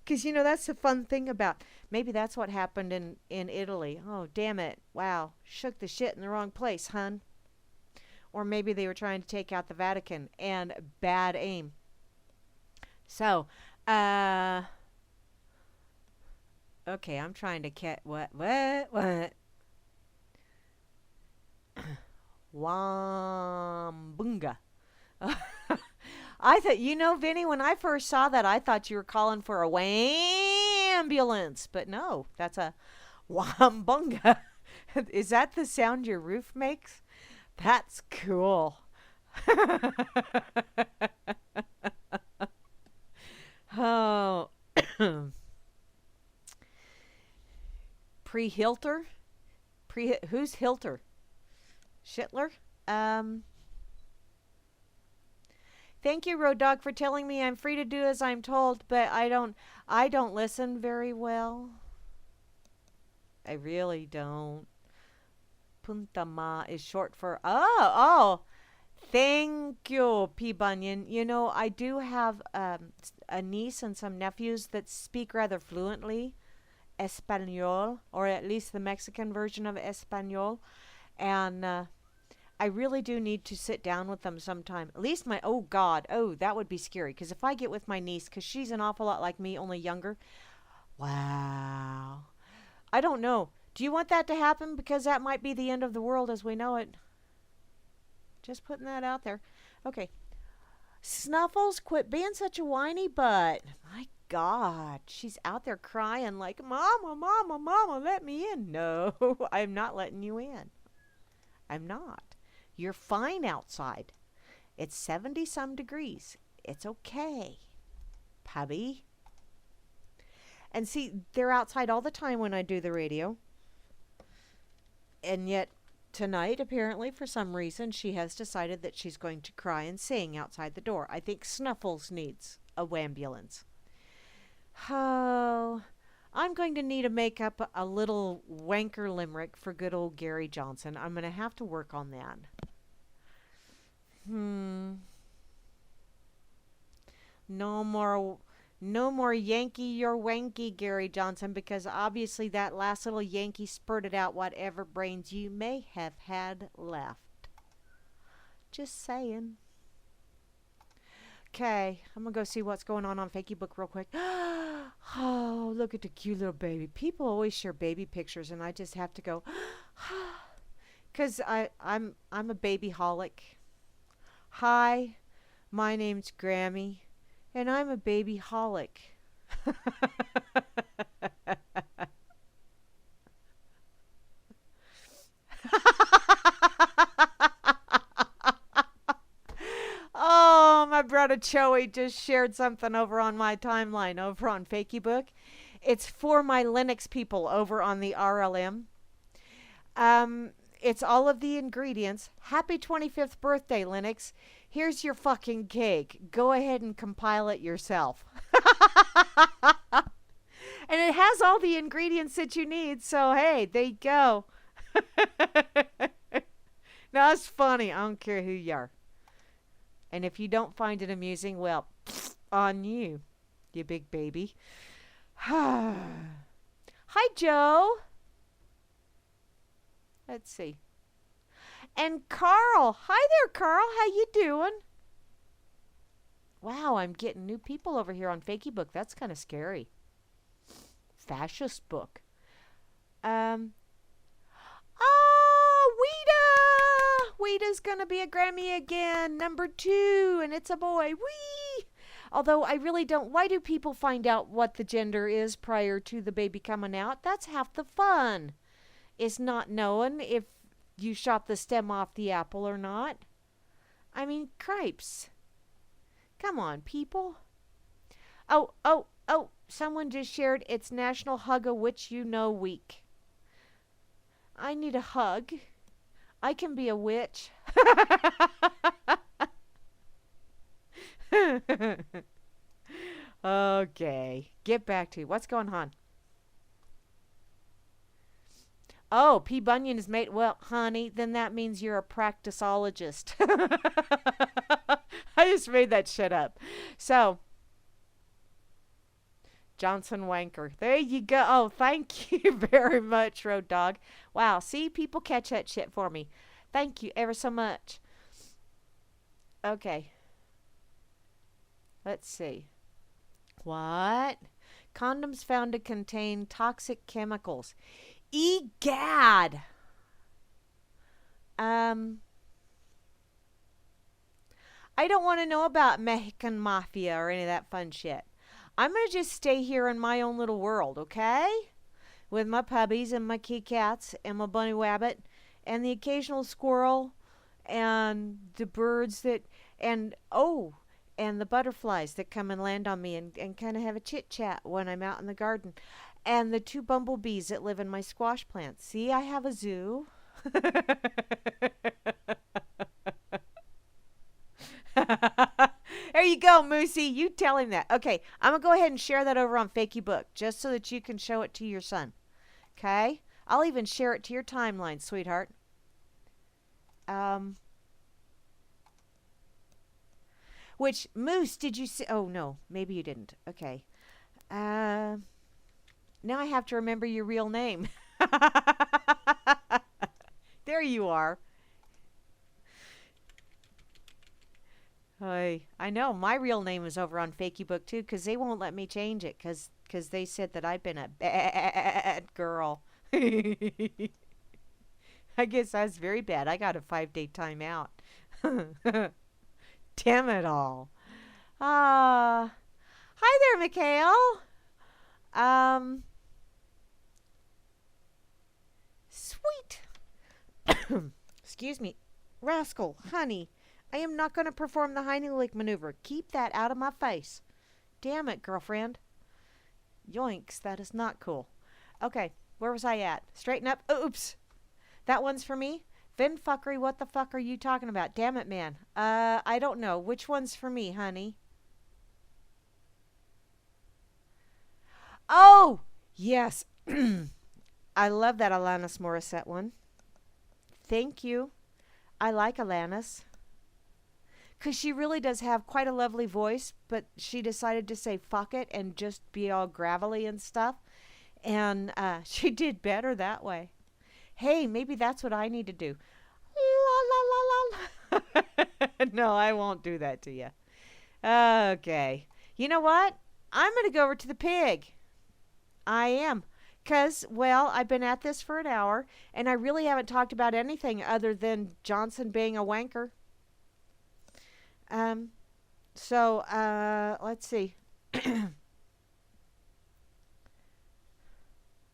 Because, that's the fun thing about, maybe that's what happened in Italy. Oh, damn it. Wow. Shook the shit in the wrong place, hun. Or maybe they were trying to take out the Vatican and bad aim. So, okay, I'm trying to catch, what? Wambunga. I thought, Vinny, when I first saw that, I thought you were calling for a ambulance. But no, that's a wambunga. Is that the sound your roof makes? That's cool. Oh. Pre-Hilter? Who's Hilter? Schittler? Thank you, Road Dog, for telling me I'm free to do as I'm told, but I don't listen very well. I really don't. Punta Ma is short for thank you, P. Bunyan. I do have a niece and some nephews that speak rather fluently Espanol, or at least the Mexican version of Espanol, and I really do need to sit down with them sometime. At least that would be scary. Because if I get with my niece, because she's an awful lot like me, only younger. Wow. I don't know. Do you want that to happen? Because that might be the end of the world as we know it. Just putting that out there. Okay. Snuffles, quit being such a whiny butt. My God. She's out there crying like, Mama, Mama, Mama, let me in. No, I'm not letting you in. I'm not. You're fine outside. It's 70-some degrees. It's okay, puppy. And see, they're outside all the time when I do the radio. And yet, tonight, apparently, for some reason, she has decided that she's going to cry and sing outside the door. I think Snuffles needs a wambulance. Oh, I'm going to need to make up a little wanker limerick for good old Gary Johnson. I'm going to have to work on that. No more Yankee, you're wanky, Gary Johnson, because obviously that last little Yankee spurted out whatever brains you may have had left. Just saying. Okay, I'm going to go see what's going on Fakey Book real quick. Oh, look at the cute little baby. People always share baby pictures, and I just have to go, because I'm a baby-holic. Hi, my name's Grammy, and I'm a baby-holic. Oh, my brother Joey just shared something over on my timeline over on Fakey Book. It's for my Linux people over on the RLM. It's all of the ingredients. Happy 25th birthday, Linux. Here's your fucking cake. Go ahead and compile it yourself. And it has has all the ingredients that you need. So, hey, there you go. Now, that's funny. I don't care who you are. And if you don't find it amusing, well, on you, you big baby. Hi, Joe. Let's see. And Carl. Hi there, Carl. How you doing? Wow, I'm getting new people over here on Fakey Book. That's kind of scary. Fascist book. Weta! Weta's gonna be a Grammy again, #2, and it's a boy. Whee! Although I really don't. Why do people find out what the gender is prior to the baby coming out? That's half the fun. Is not knowing if you shot the stem off the apple or not. I mean, cripes. Come on, people. Oh. Someone just shared it's National Hug-a-Witch-You-Know Week. I need a hug. I can be a witch. Okay. Get back to what's going on. Oh, P. Bunyan is made. Well, honey, then that means you're a practiceologist. I just made that shit up. So, Johnson Wanker. There you go. Oh, thank you very much, Road Dog. Wow, see, people catch that shit for me. Thank you ever so much. Okay. Let's see. What? Condoms found to contain toxic chemicals. Egad! I don't want to know about Mexican mafia or any of that fun shit. I'm going to just stay here in my own little world, okay? With my puppies and my kitty cats and my bunny rabbit and the occasional squirrel and the birds that, and the butterflies that come and land on me and kind of have a chit chat when I'm out in the garden. And the 2 bumblebees that live in my squash plants. See, I have a zoo. There you go, Moosey. You tell him that. Okay, I'm going to go ahead and share that over on Fakey Book just so that you can show it to your son. Okay? I'll even share it to your timeline, sweetheart. Which, Moose, did you see? Oh, no. Maybe you didn't. Okay. Now I have to remember your real name. There you are. I know. My real name is over on Fakey Book, too, because they won't let me change it because they said that I've been a bad girl. I guess I was very bad. I got a 5-day timeout. Damn it all. Hi there, Mikhail. Sweet. Excuse me. Rascal, honey, I am not going to perform the Heimlich maneuver. Keep that out of my face. Damn it, girlfriend. Yoinks, that is not cool. Okay, where was I at? Straighten up. Oops. That one's for me? Vin fuckery, what the fuck are you talking about? Damn it, man. I don't know. Which one's for me, honey? Oh, yes. I love that Alanis Morissette one. Thank you. I like Alanis. Because she really does have quite a lovely voice, but she decided to say fuck it and just be all gravelly and stuff. And she did better that way. Hey, maybe that's what I need to do. La, la, la, la. No, I won't do that to you. Okay. You know what? I'm going to go over to the pig. I am. Because, well, I've been at this for an hour, and I really haven't talked about anything other than Johnson being a wanker. Let's see.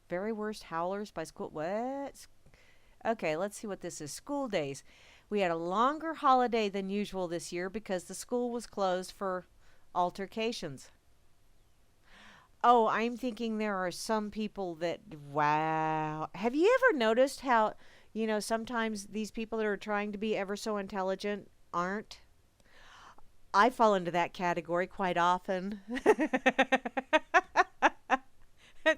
Very worst howlers by school. What? Okay, let's see what this is. School days. We had a longer holiday than usual this year because the school was closed for altercations. Oh, I'm thinking there are some people that, wow. Have you ever noticed how, sometimes these people that are trying to be ever so intelligent aren't? I fall into that category quite often.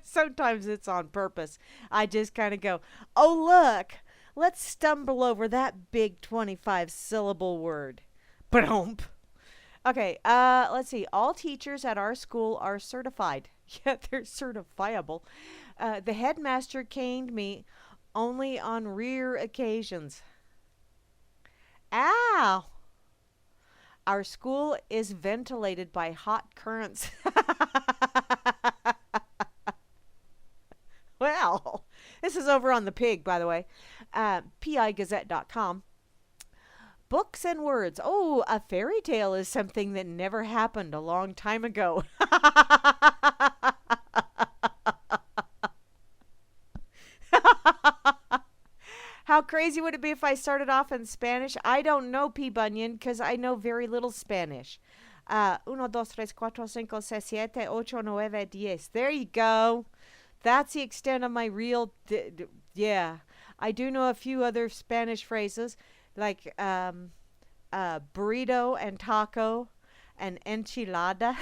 So Sometimes it's on purpose. I just kind of go, oh, look, let's stumble over that big 25 syllable word. Ba-dump. Okay, let's see. All teachers at our school are certified. Yeah, they're certifiable. The headmaster caned me only on rare occasions. Ow! Our school is ventilated by hot currents. Well, this is over on the pig, by the way. pigazette.com. Books and words. Oh, a fairy tale is something that never happened a long time ago. How crazy would it be if I started off in Spanish? I don't know, P. Bunyan, because I know very little Spanish. 1, 2, 3, 4, 5, 6, 7, 8, 9, 10. There you go. That's the extent of my real... yeah. I do know a few other Spanish phrases, like burrito and taco and enchilada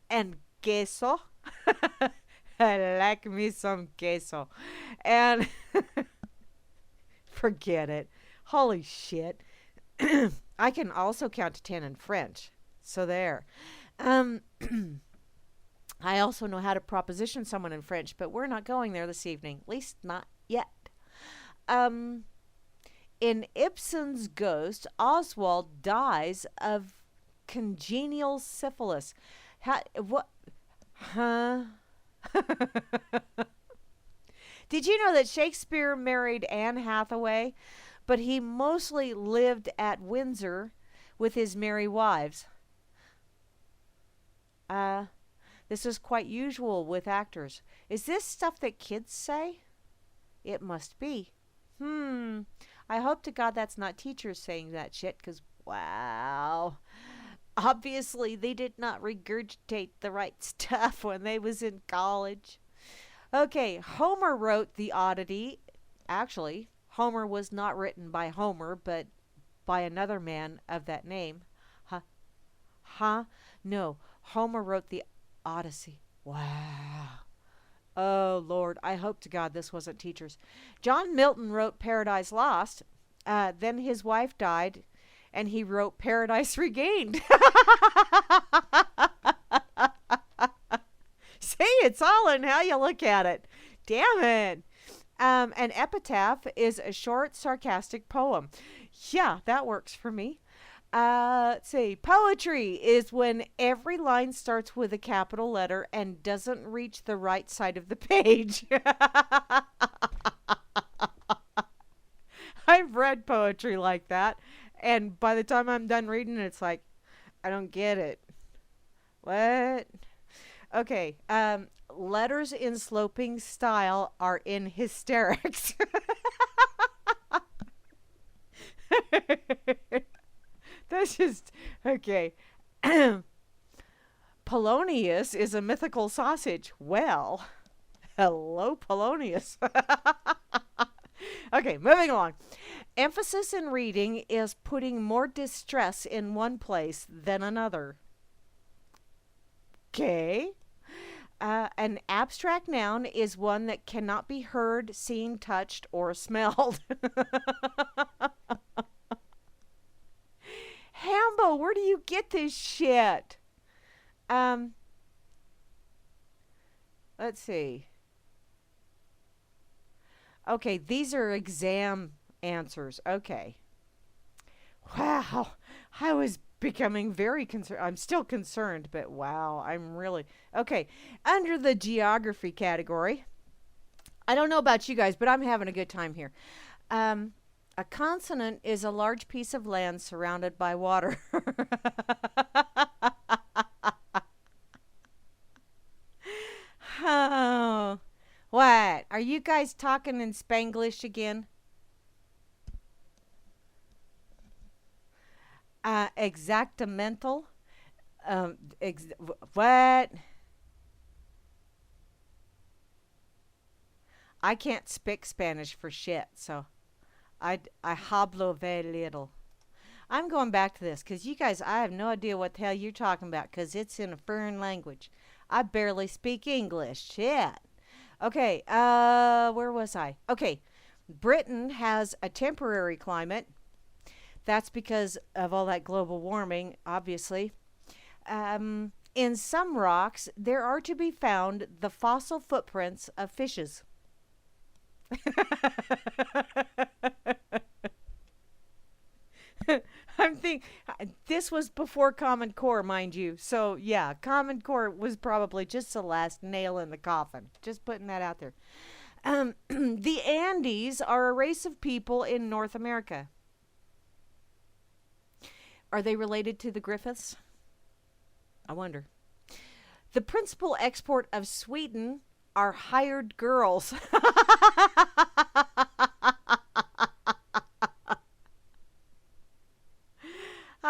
and queso. I like me some queso. And forget it. Holy shit. I can also count to 10 in French. So there. I also know how to proposition someone in French, but we're not going there this evening. At least not yet. In Ibsen's Ghost, Oswald dies of congenial syphilis. What? Huh? Did you know that Shakespeare married Anne Hathaway, but he mostly lived at Windsor with his merry wives? This is quite usual with actors. Is this stuff that kids say? It must be. I hope to God that's not teachers saying that shit, because, wow. Obviously, they did not regurgitate the right stuff when they was in college. Okay, Homer wrote The Oddity. Actually, Homer was not written by Homer, but by another man of that name. No, Homer wrote The Odyssey. Wow. Oh, Lord, I hope to God this wasn't teachers. John Milton wrote Paradise Lost. Then his wife died, and he wrote Paradise Regained. See, it's all in how you look at it. Damn it. An epitaph is a short, sarcastic poem. Yeah, that works for me. Let's see. Poetry is when every line starts with a capital letter and doesn't reach the right side of the page. I've read poetry like that, and by the time I'm done reading it, it's like, I don't get it. What? Okay. Letters in sloping style are in hysterics. That's just, okay. Polonius is a mythical sausage. Well, hello, Polonius. Okay, moving along. Emphasis in reading is putting more distress in one place than another. Okay. An abstract noun is one that cannot be heard, seen, touched, or smelled. Hambo, where do you get this shit? Let's see. Okay, these are exam answers. Okay. Wow. I was becoming very concerned. I'm still concerned, but wow, I'm really... Okay, under the geography category, I don't know about you guys, but I'm having a good time here. A continent is a large piece of land surrounded by water. Oh, what? Are you guys talking in Spanglish again? Exactamental? What? I can't speak Spanish for shit, so I hablo very little. I'm going back to this because you guys, I have no idea what the hell you're talking about because it's in a foreign language. I barely speak English. Shit. Okay, where was I? Okay, Britain has a temporary climate. That's because of all that global warming, obviously. In some rocks, there are to be found the fossil footprints of fishes. I'm thinking this was before Common Core, mind you. So yeah, Common Core was probably just the last nail in the coffin. Just putting that out there. The Andes are a race of people in North America. Are they related to the Griffiths? I wonder. The principal export of Sweden are hired girls.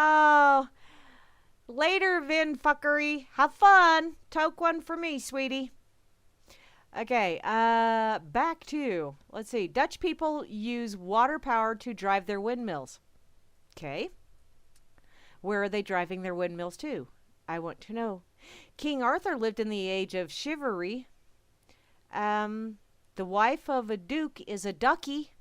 Oh, later, Vin fuckery. Have fun. Toke one for me, sweetie. Okay, back to, let's see. Dutch people use water power to drive their windmills. Okay. Where are they driving their windmills to? I want to know. King Arthur lived in the age of chivalry. The wife of a duke is a ducky.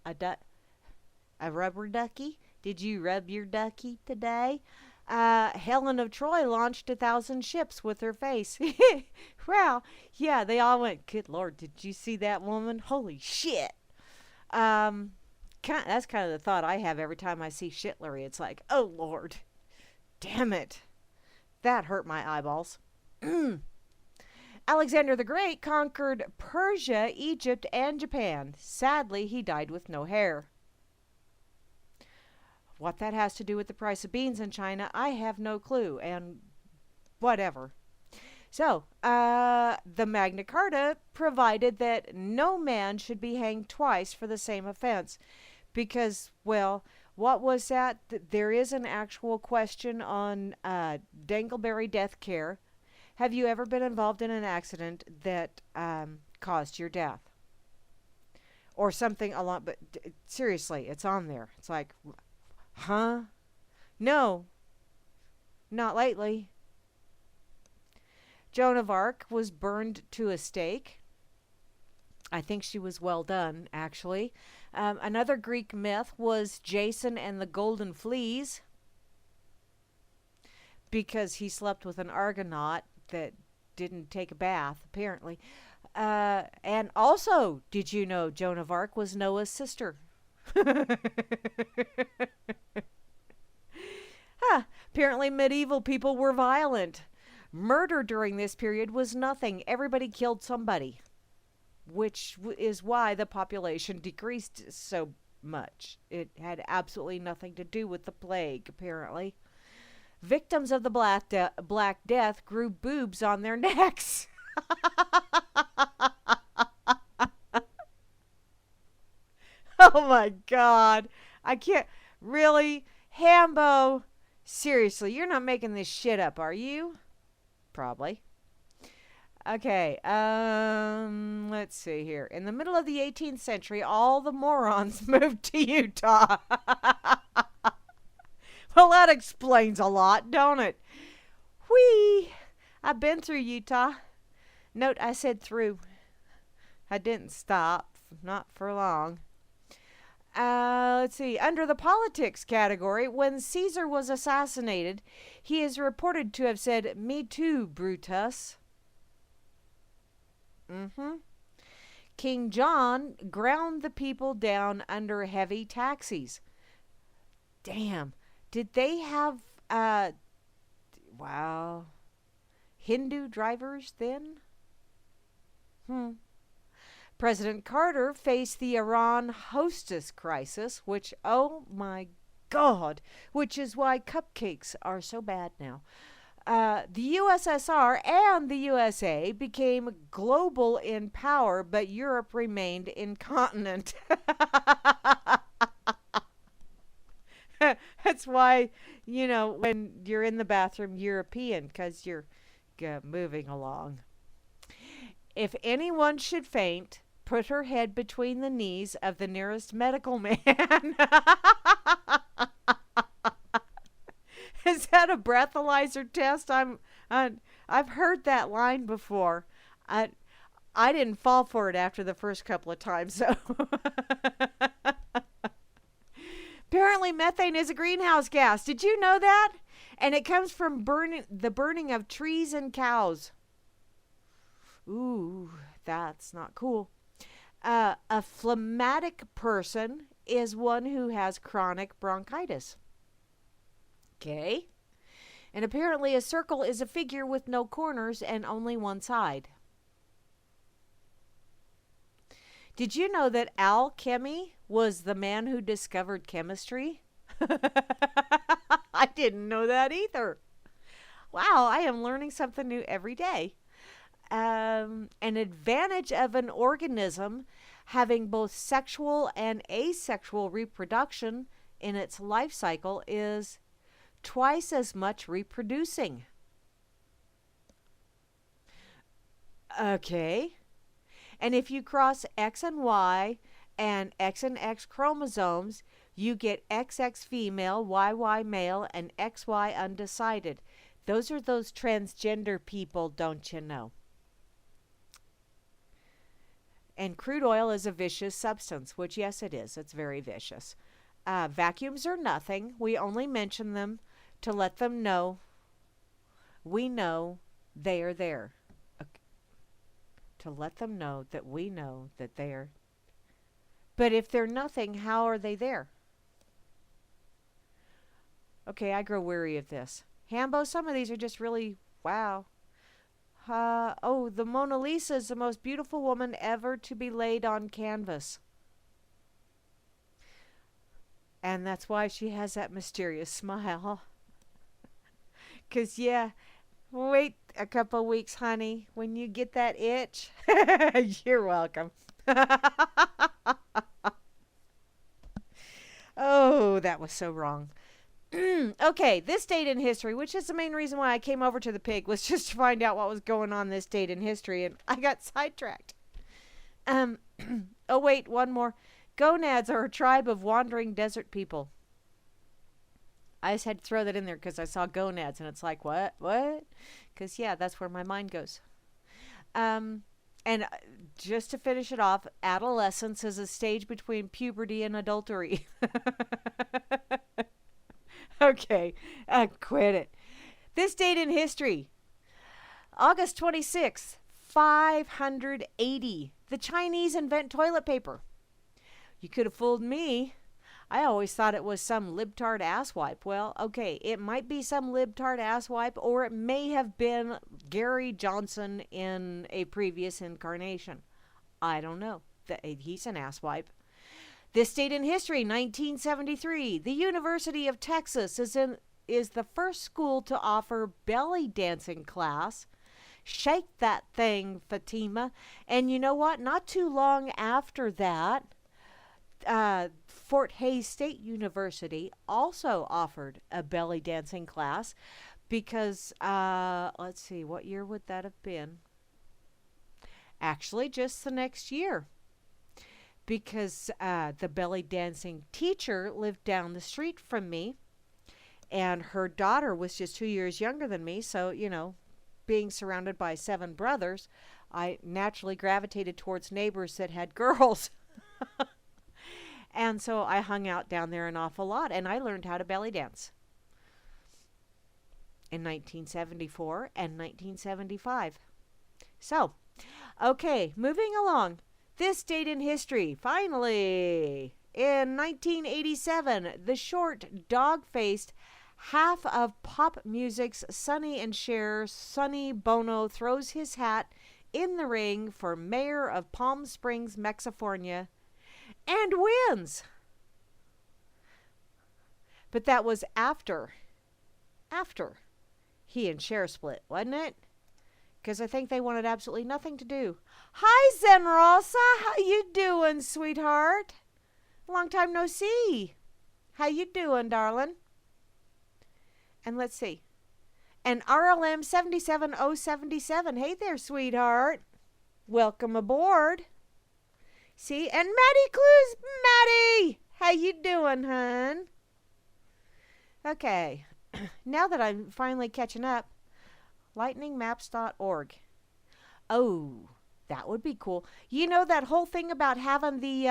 A rubber ducky? Did you rub your ducky today? Helen of Troy launched 1,000 ships with her face. Wow. Yeah, they all went, good Lord, did you see that woman? Holy shit. That's kind of the thought I have every time I see Shitlery. It's like, oh Lord, damn it. That hurt my eyeballs. Alexander the Great conquered Persia, Egypt, and Japan. Sadly, he died with no hair. What that has to do with the price of beans in China, I have no clue, and whatever. So, the Magna Carta provided that no man should be hanged twice for the same offense. Because, well, what was that? There is an actual question on Dangleberry death care. Have you ever been involved in an accident that caused your death? Or something along, but seriously, it's on there. It's like, huh? No, not lately. Joan of Arc was burned to a stake. I think she was well done, actually. Another Greek myth was Jason and the Golden Fleas, because he slept with an Argonaut that didn't take a bath, apparently. And also, did you know Joan of Arc was Noah's sister? Apparently medieval people were violent. Murder during this period was nothing. Everybody killed somebody, which is why the population decreased so much. It had absolutely nothing to do with the plague, apparently. Victims of the Black Death grew boobs on their necks. Oh my God. I can't. Really? Hambo? Seriously, you're not making this shit up, are you? Probably. Okay, let's see here. In the middle of the 18th century, all the morons moved to Utah. Well, that explains a lot, don't it? Whee! I've been through Utah. Note, I said through. I didn't stop. Not for long. Let's see. Under the politics category, when Caesar was assassinated, he is reported to have said, "Me too, Brutus." King John ground the people down under heavy taxes. Damn. Did they have, wow, Hindu drivers then? President Carter faced the Iran hostess crisis, which, oh my God, which is why cupcakes are so bad now. The USSR and the USA became global in power, but Europe remained incontinent. That's why, you know, when you're in the bathroom, European, because you're moving along. If anyone should faint, put her head between the knees of the nearest medical man. Is that a breathalyzer test? I've heard that line before. I I didn't fall for it after the first couple of times. So apparently methane is a greenhouse gas. Did you know that? And it comes from the burning of trees and cows. Ooh, that's not cool. A phlegmatic person is one who has chronic bronchitis. Okay. And apparently a circle is a figure with no corners and only one side. Did you know that alchemy was the man who discovered chemistry? I didn't know that either. Wow, I am learning something new every day. An advantage of an organism having both sexual and asexual reproduction in its life cycle is twice as much reproducing. Okay. And if you cross X and Y and X chromosomes, you get XX female, YY male, and XY undecided. Those are those transgender people, don't you know? And crude oil is a vicious substance, which, yes, it is. It's very vicious. Vacuums are nothing. We only mention them to let them know we know they are there. Okay. To let them know that we know that they are. But if they're nothing, how are they there? Okay, I grow weary of this. Hambo, some of these are just really, wow. The Mona Lisa is the most beautiful woman ever to be laid on canvas. And that's why she has that mysterious smile. 'Cause, yeah, wait a couple weeks, honey. When you get that itch, you're welcome. Oh, that was so wrong. Okay, this date in history, which is the main reason why I came over to the pig, was just to find out what was going on this date in history, and I got sidetracked. Oh, wait, one more. Gonads are a tribe of wandering desert people. I just had to throw that in there because I saw gonads, and it's like, what? What? Because, yeah, that's where my mind goes. And just to finish it off, adolescence is a stage between puberty and adultery. Okay, quit it. This date in history, August 26th, 580. The Chinese invent toilet paper. You could have fooled me. I always thought it was some libtard asswipe. Well, okay, it might be some libtard asswipe, or it may have been Gary Johnson in a previous incarnation. I don't know. He's an asswipe. This date in history, 1973. The University of Texas is the first school to offer belly dancing class. Shake that thing, Fatima. And you know what? Not too long after that, Fort Hays State University also offered a belly dancing class because, let's see, what year would that have been? Actually, just the next year. Because the belly dancing teacher lived down the street from me, and her daughter was just 2 years younger than me. So, you know, being surrounded by 7 brothers, I naturally gravitated towards neighbors that had girls. And so I hung out down there an awful lot, and I learned how to belly dance in 1974 and 1975. So, okay, moving along. This date in history, finally, in 1987, the short, dog-faced half of pop music's Sonny and Cher, Sonny Bono, throws his hat in the ring for mayor of Palm Springs, Mexifornia, and wins. But that was after he and Cher split, wasn't it? Because I think they wanted absolutely nothing to do. Hi, Zen Rosa. How you doing, sweetheart? Long time no see. How you doing, darling? And let's see. And RLM 77077. Hey there, sweetheart. Welcome aboard. See, and Maddie Clues, Maddie, how you doing, hun? Okay, now that I'm finally catching up, lightningmaps.org. Oh, that would be cool. You know that whole thing about having the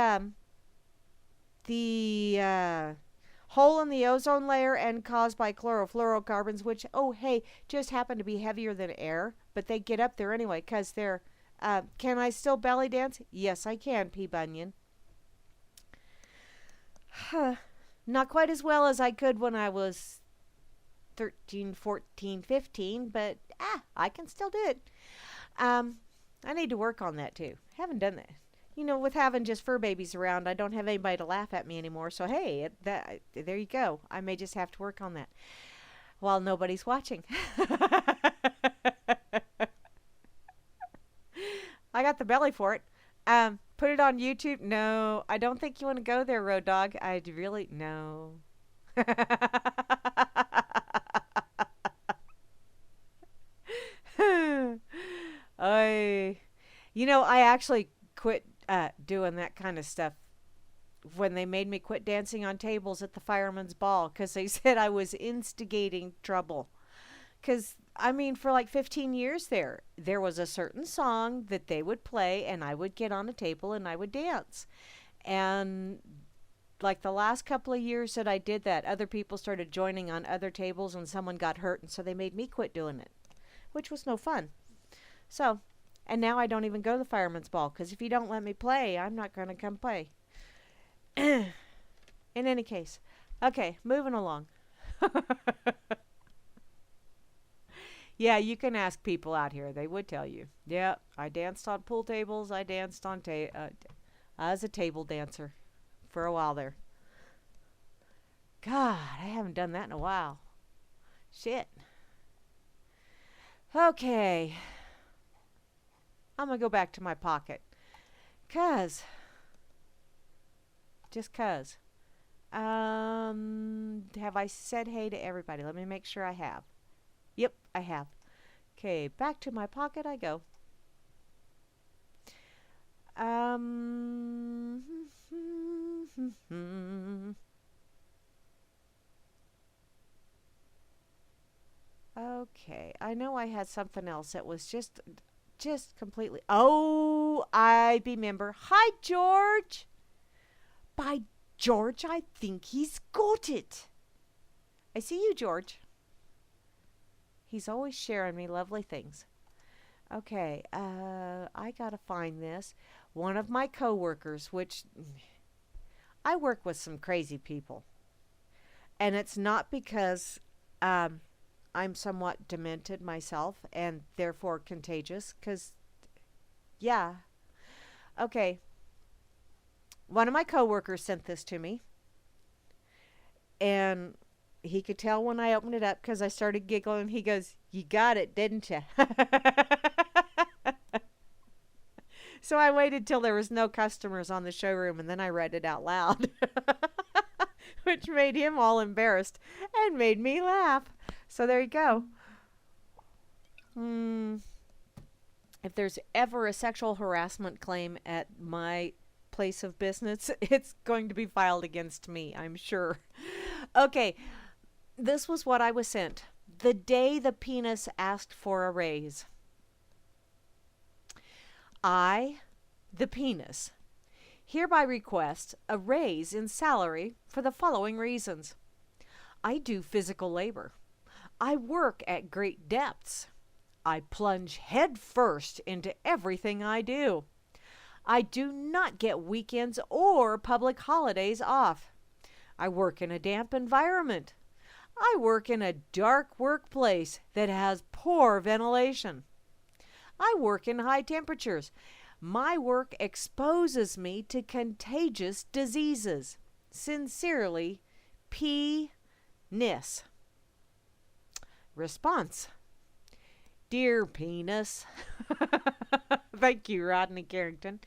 hole in the ozone layer and caused by chlorofluorocarbons, which, oh, hey, just happen to be heavier than air, but they get up there anyway because they're, can I still belly dance? Yes, I can, P. Bunyan. Not quite as well as I could when I was 13, 14, 15, but I can still do it. I need to work on that too. Haven't done that. You know, with having just fur babies around, I don't have anybody to laugh at me anymore. So hey, there you go. I may just have to work on that while nobody's watching. I got the belly for it. Put it on YouTube. No, I don't think you want to go there, Road Dog. I really no. I actually quit doing that kind of stuff when they made me quit dancing on tables at the fireman's ball because they said I was instigating trouble. Because, I mean, for like 15 years there was a certain song that they would play and I would get on a table and I would dance. And like the last couple of years that I did that, other people started joining on other tables and someone got hurt, and so they made me quit doing it, which was no fun. So, and now I don't even go to the fireman's ball because if you don't let me play, I'm not going to come play. In any case, okay, moving along. Yeah, you can ask people out here. They would tell you. Yeah, I danced on pool tables. I danced on I was a table dancer for a while there. God, I haven't done that in a while. Shit. Okay. I'm going to go back to my pocket. Just 'cause. Have I said hey to everybody? Let me make sure I have. Yep, I have. Okay, back to my pocket I go. Okay, I know I had something else that was just completely. Oh, I remember. Hi, George. By George, I think he's got it. I see you, George. He's always sharing me lovely things. Okay, I gotta find this. One of my coworkers, which I work with some crazy people, and it's not because I'm somewhat demented myself and therefore contagious. Because, yeah, okay. One of my coworkers sent this to me, and he could tell when I opened it up because I started giggling. He goes, "You got it, didn't you?" So I waited till there was no customers on the showroom, and then I read it out loud, which made him all embarrassed and made me laugh. So there you go. If there's ever a sexual harassment claim at my place of business, it's going to be filed against me, I'm sure. Okay, this was what I was sent. The day the penis asked for a raise. I, the penis, hereby request a raise in salary for the following reasons. I do physical labor. I work at great depths. I plunge head first into everything I do. I do not get weekends or public holidays off. I work in a damp environment. I work in a dark workplace that has poor ventilation. I work in high temperatures. My work exposes me to contagious diseases. Sincerely, P. Nis. Response. Dear Penis. Thank you, Rodney Carrington.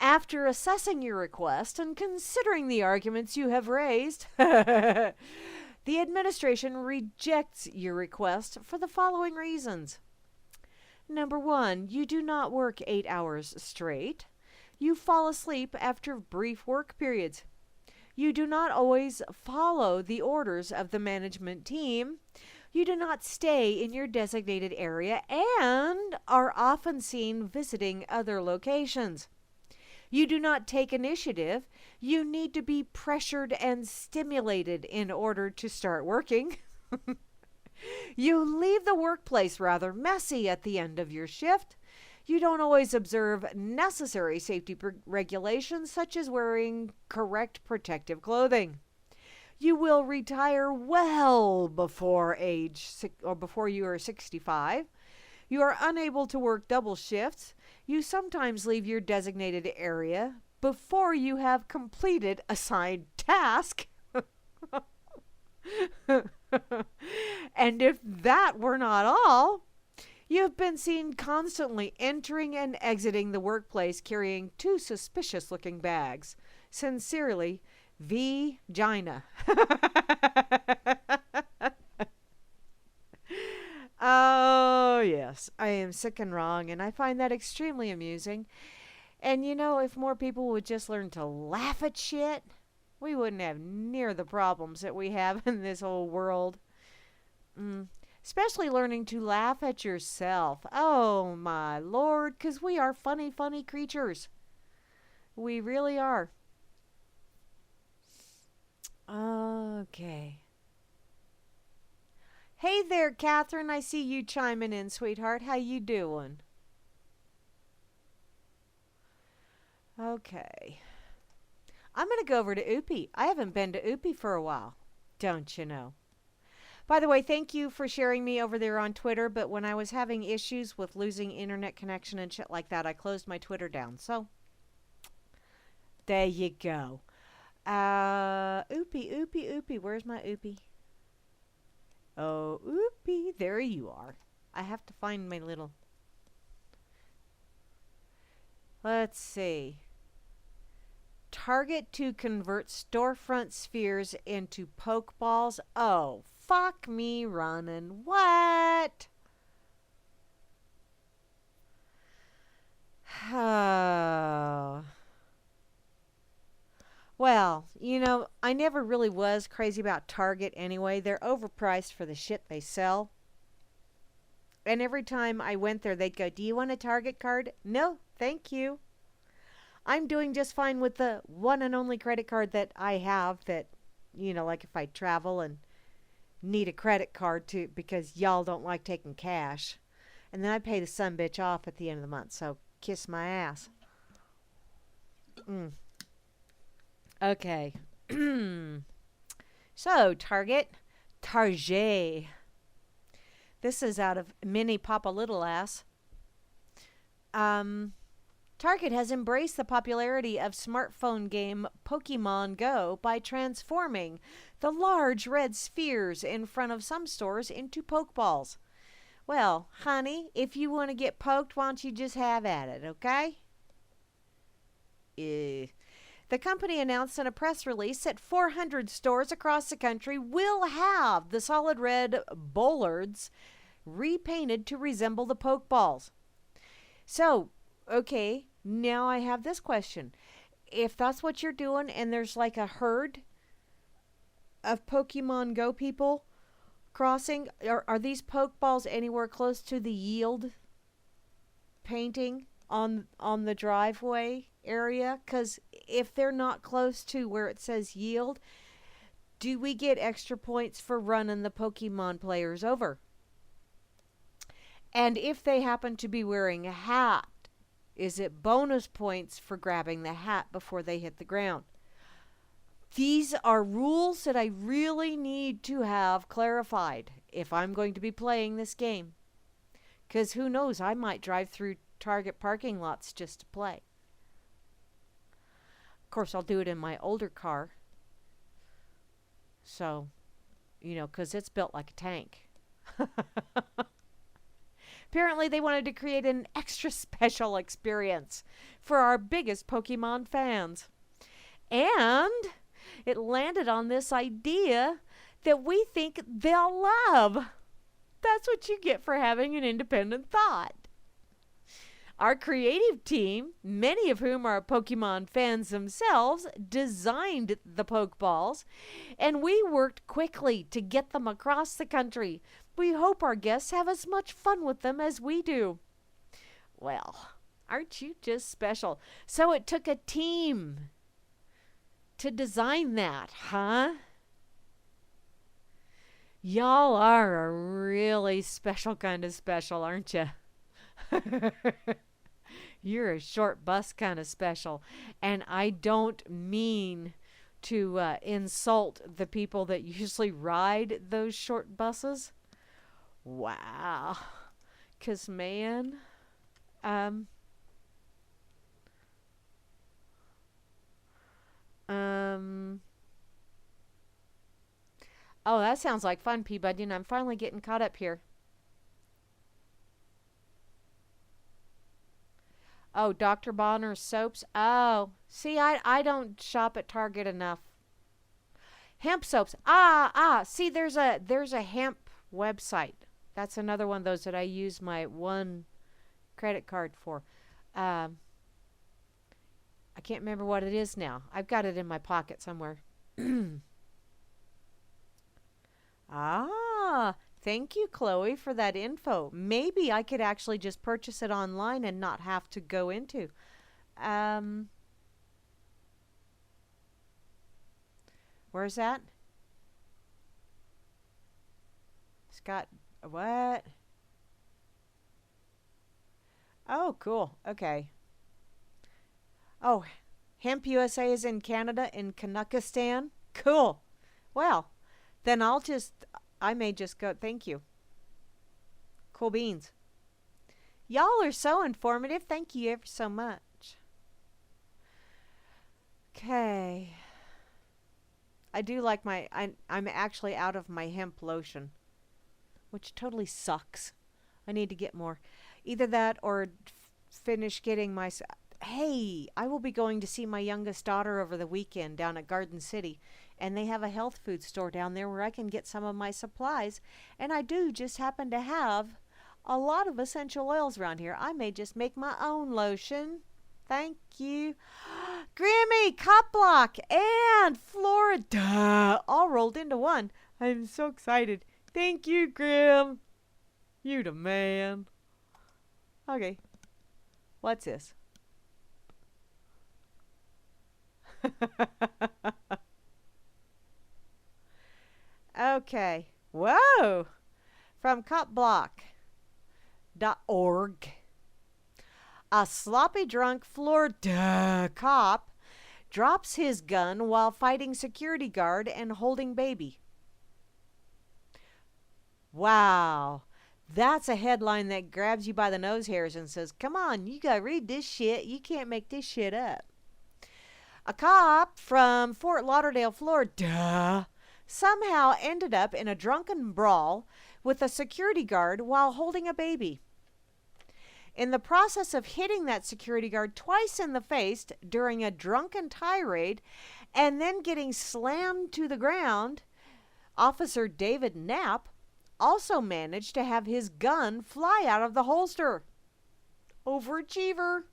After assessing your request and considering the arguments you have raised, the administration rejects your request for the following reasons. Number 1, you do not work 8 hours straight. You fall asleep after brief work periods. You do not always follow the orders of the management team. You do not stay in your designated area and are often seen visiting other locations. You do not take initiative. You need to be pressured and stimulated in order to start working. You leave the workplace rather messy at the end of your shift. You don't always observe necessary safety regulations, such as wearing correct protective clothing. You will retire well before before you are 65. You are unable to work double shifts. You sometimes leave your designated area before you have completed assigned task. And if that were not all, you have been seen constantly entering and exiting the workplace carrying two suspicious looking bags. Sincerely, Vagina. Oh, yes, I am sick and wrong, and I find that extremely amusing. And you know, if more people would just learn to laugh at shit, we wouldn't have near the problems that we have in this whole world. Especially learning to laugh at yourself. Oh, my Lord, because we are funny, funny creatures. We really are. Okay. Hey there, Catherine. I see you chiming in, sweetheart. How you doing? Okay. I'm going to go over to Oopie. I haven't been to Oopie for a while. Don't you know? By the way, thank you for sharing me over there on Twitter, but when I was having issues with losing internet connection and shit like that, I closed my Twitter down. So, there you go. Oopie, Oopie, Oopie. Where's my Oopie? Oh, Oopie. There you are. I have to find my little... Let's see. Target to convert storefront spheres into pokeballs. Oh, fuck me running. What? Oh. Well, you know, I never really was crazy about Target anyway. They're overpriced for the shit they sell. And every time I went there, they'd go, "Do you want a Target card?" "No, thank you. I'm doing just fine with the one and only credit card that I have that, you know, like if I travel and need a credit card to because y'all don't like taking cash. And then I pay the sumbitch off at the end of the month, so kiss my ass." Okay. So, Target. This is out of Mini Papa Little Ass. Target has embraced the popularity of smartphone game Pokemon Go by transforming the large red spheres in front of some stores into Pokeballs. Well, honey, if you want to get poked, why don't you just have at it, okay? The company announced in a press release that 400 stores across the country will have the solid red bollards repainted to resemble the Pokeballs. So, okay, now I have this question. If that's what you're doing and there's like a herd of Pokemon Go people crossing, are these Pokeballs anywhere close to the yield painting on the driveway area? Because if they're not close to where it says yield, do we get extra points for running the Pokemon players over? And if they happen to be wearing a hat, is it bonus points for grabbing the hat before they hit the ground? These are rules that I really need to have clarified if I'm going to be playing this game. Because who knows, I might drive through Target parking lots just to play. Of course, I'll do it in my older car. So, you know, because it's built like a tank. Apparently, they wanted to create an extra special experience for our biggest Pokemon fans. And it landed on this idea that we think they'll love. That's what you get for having an independent thought. Our creative team, many of whom are Pokemon fans themselves, designed the Pokeballs, and we worked quickly to get them across the country. We hope our guests have as much fun with them as we do. Well, aren't you just special? So it took a team to design that, huh? Y'all are a really special kind of special, aren't you? You're a short bus kind of special. And I don't mean to insult the people that usually ride those short buses. Wow. 'Cause, man, um, um, oh, that sounds like fun, Peabody, and I'm finally getting caught up here. Oh, Dr. Bonner's soaps. Oh, see, I don't shop at Target enough. Hemp soaps. See, there's a hemp website. That's another one of those that I use my one credit card for. Um, I can't remember what it is now. I've got it in my pocket somewhere. Ah, thank you, Chloe, for that info. Maybe I could actually just purchase it online and not have to go into. Um, where's that? Scott, what? Oh, cool. Okay. Oh, Hemp USA is in Canada, in Kanakistan. Cool. Well, then I may just go. Thank you. Cool beans. Y'all are so informative. Thank you ever so much. Okay. I do like I'm actually out of my hemp lotion, which totally sucks. I need to get more. Either that or finish getting my. Hey, I will be going to see my youngest daughter over the weekend down at Garden City, and they have a health food store down there where I can get some of my supplies, and I do just happen to have a lot of essential oils around here. I may just make my own lotion. Thank you. Grammy, Cop Block, and Florida all rolled into one. I'm so excited. Thank you, Grim. You the man. Okay. What's this? Okay. Whoa. From copblock.org. A sloppy drunk Florida cop drops his gun while fighting security guard and holding baby. Wow. That's a headline that grabs you by the nose hairs and says, come on, you gotta read this shit. You can't make this shit up. A cop from Fort Lauderdale, Florida, somehow ended up in a drunken brawl with a security guard while holding a baby. In the process of hitting that security guard twice in the face during a drunken tirade and then getting slammed to the ground, Officer David Knapp also managed to have his gun fly out of the holster. Overachiever.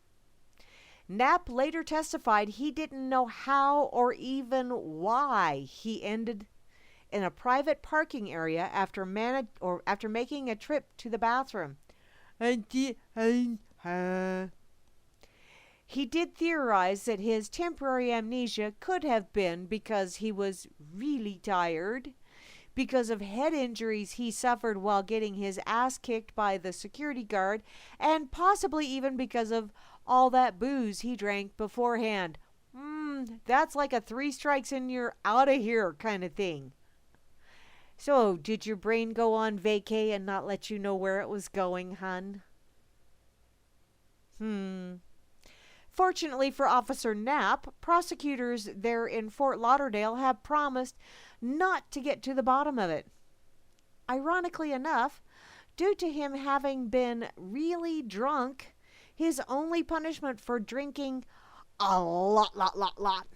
Knapp later testified he didn't know how or even why he ended in a private parking area after making a trip to the bathroom. He did theorize that his temporary amnesia could have been because he was really tired, because of head injuries he suffered while getting his ass kicked by the security guard, and possibly even because of all that booze he drank beforehand. That's like a 3 strikes and you're out of here kind of thing. So, did your brain go on vacay and not let you know where it was going, hun? Fortunately for Officer Knapp, prosecutors there in Fort Lauderdale have promised not to get to the bottom of it. Ironically enough, due to him having been really drunk, his only punishment for drinking a lot,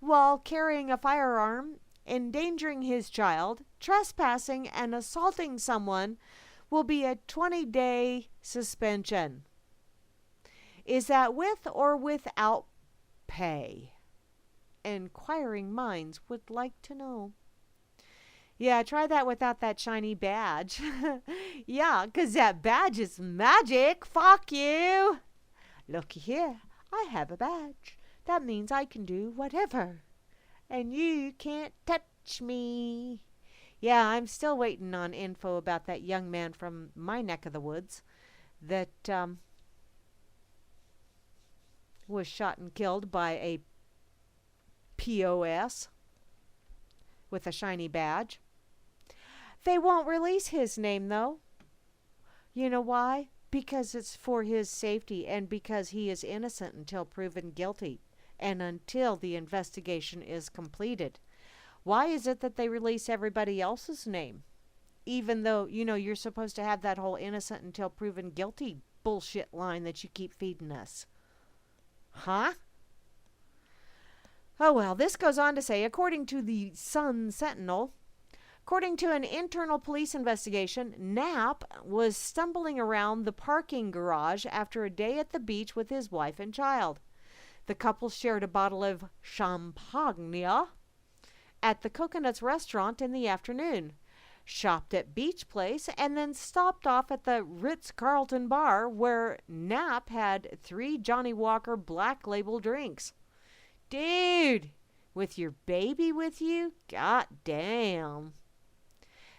while carrying a firearm, endangering his child, trespassing, and assaulting someone will be a 20-day suspension. Is that with or without pay? Inquiring minds would like to know. Yeah, try that without that shiny badge. Yeah, 'cause that badge is magic. Fuck you. Looky here. I have a badge. That means I can do whatever. And you can't touch me. Yeah, I'm still waiting on info about that young man from my neck of the woods that was shot and killed by a POS with a shiny badge. They won't release his name, though. You know why? Because it's for his safety and because he is innocent until proven guilty and until the investigation is completed. Why is it that they release everybody else's name? Even though, you're supposed to have that whole innocent until proven guilty bullshit line that you keep feeding us. Huh? Oh, well, this goes on to say, according to the Sun Sentinel, according to an internal police investigation, Knapp was stumbling around the parking garage after a day at the beach with his wife and child. The couple shared a bottle of champagne at the Coconuts restaurant in the afternoon, shopped at Beach Place, and then stopped off at the Ritz-Carlton bar where Knapp had 3 Johnny Walker Black Label drinks. Dude, with your baby with you? God damn.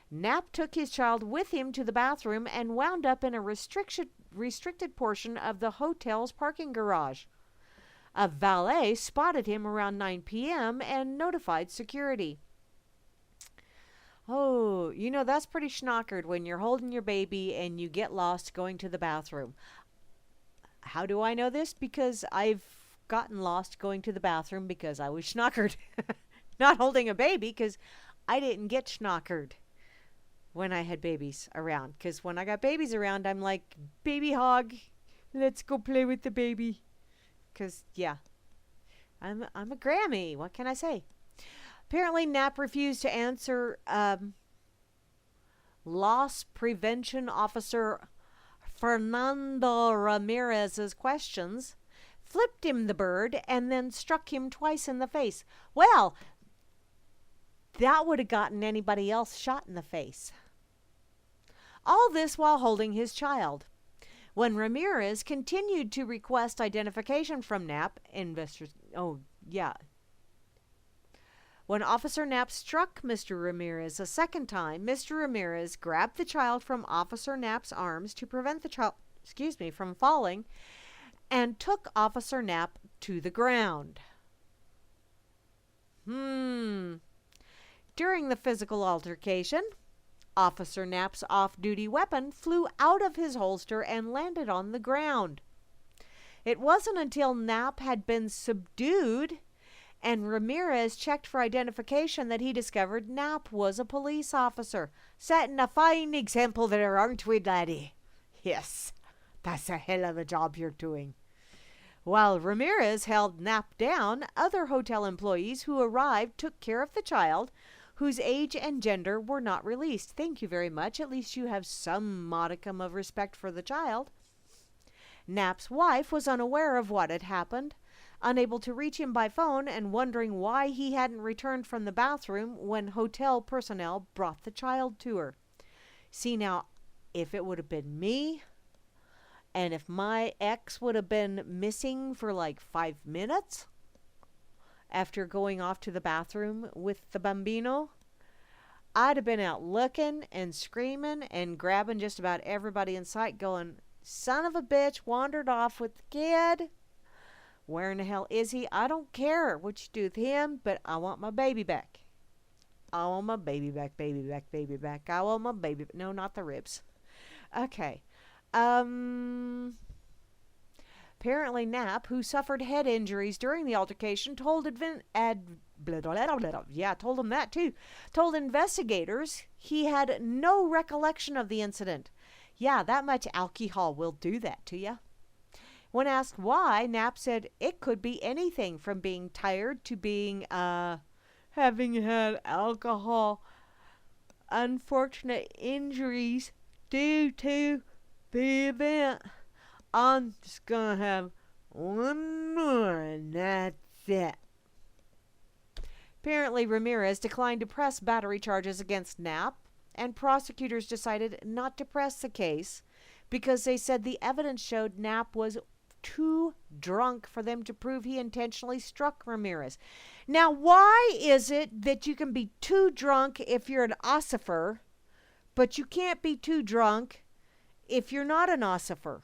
Knapp took his child with him to the bathroom and wound up in a restricted portion of the hotel's parking garage. A valet spotted him around 9 p.m. and notified security. Oh, that's pretty schnockered when you're holding your baby and you get lost going to the bathroom. How do I know this? Because I've gotten lost going to the bathroom because I was schnockered. Not holding a baby because I didn't get schnockered when I had babies around. Because when I got babies around, I'm like, baby hog, let's go play with the baby. Because, yeah, I'm a Grammy. What can I say? Apparently, Knapp refused to answer loss prevention officer Fernando Ramirez's questions, flipped him the bird, and then struck him twice in the face. Well, that would have gotten anybody else shot in the face. All this while holding his child. When Ramirez continued to request identification from Knapp, when Officer Knapp struck Mr. Ramirez a second time, Mr. Ramirez grabbed the child from Officer Knapp's arms to prevent the child, from falling, and took Officer Knapp to the ground. During the physical altercation, Officer Knapp's off-duty weapon flew out of his holster and landed on the ground. It wasn't until Knapp had been subdued and Ramirez checked for identification that he discovered Knapp was a police officer. Setting a fine example there, aren't we, laddie? Yes, that's a hell of a job you're doing. While Ramirez held Knapp down, other hotel employees who arrived took care of the child, whose age and gender were not released. Thank you very much. At least you have some modicum of respect for the child. Knapp's wife was unaware of what had happened, unable to reach him by phone and wondering why he hadn't returned from the bathroom when hotel personnel brought the child to her. See now, if it would have been me, and if my ex would have been missing for like 5 minutes after going off to the bathroom with the bambino, I'd have been out looking and screaming and grabbing just about everybody in sight going, son of a bitch wandered off with the kid. Where in the hell is he? I don't care what you do with him, but I want my baby back. I want my baby back, baby back, baby back. I want my baby back. No, not the ribs. Okay. Apparently Knapp, who suffered head injuries during the altercation, told investigators he had no recollection of the incident. Yeah, that much alcohol will do that to you. When asked why, Knapp said it could be anything from being tired to being, having had alcohol, unfortunate injuries due to the event. I'm just gonna have One more, and that's it. Apparently, Ramirez declined to press battery charges against Knapp, and prosecutors decided not to press the case because they said the evidence showed Knapp was too drunk for them to prove he intentionally struck Ramirez. Now, why is it that you can be too drunk if you're an ossifer, but you can't be too drunk if you're not an ossifer?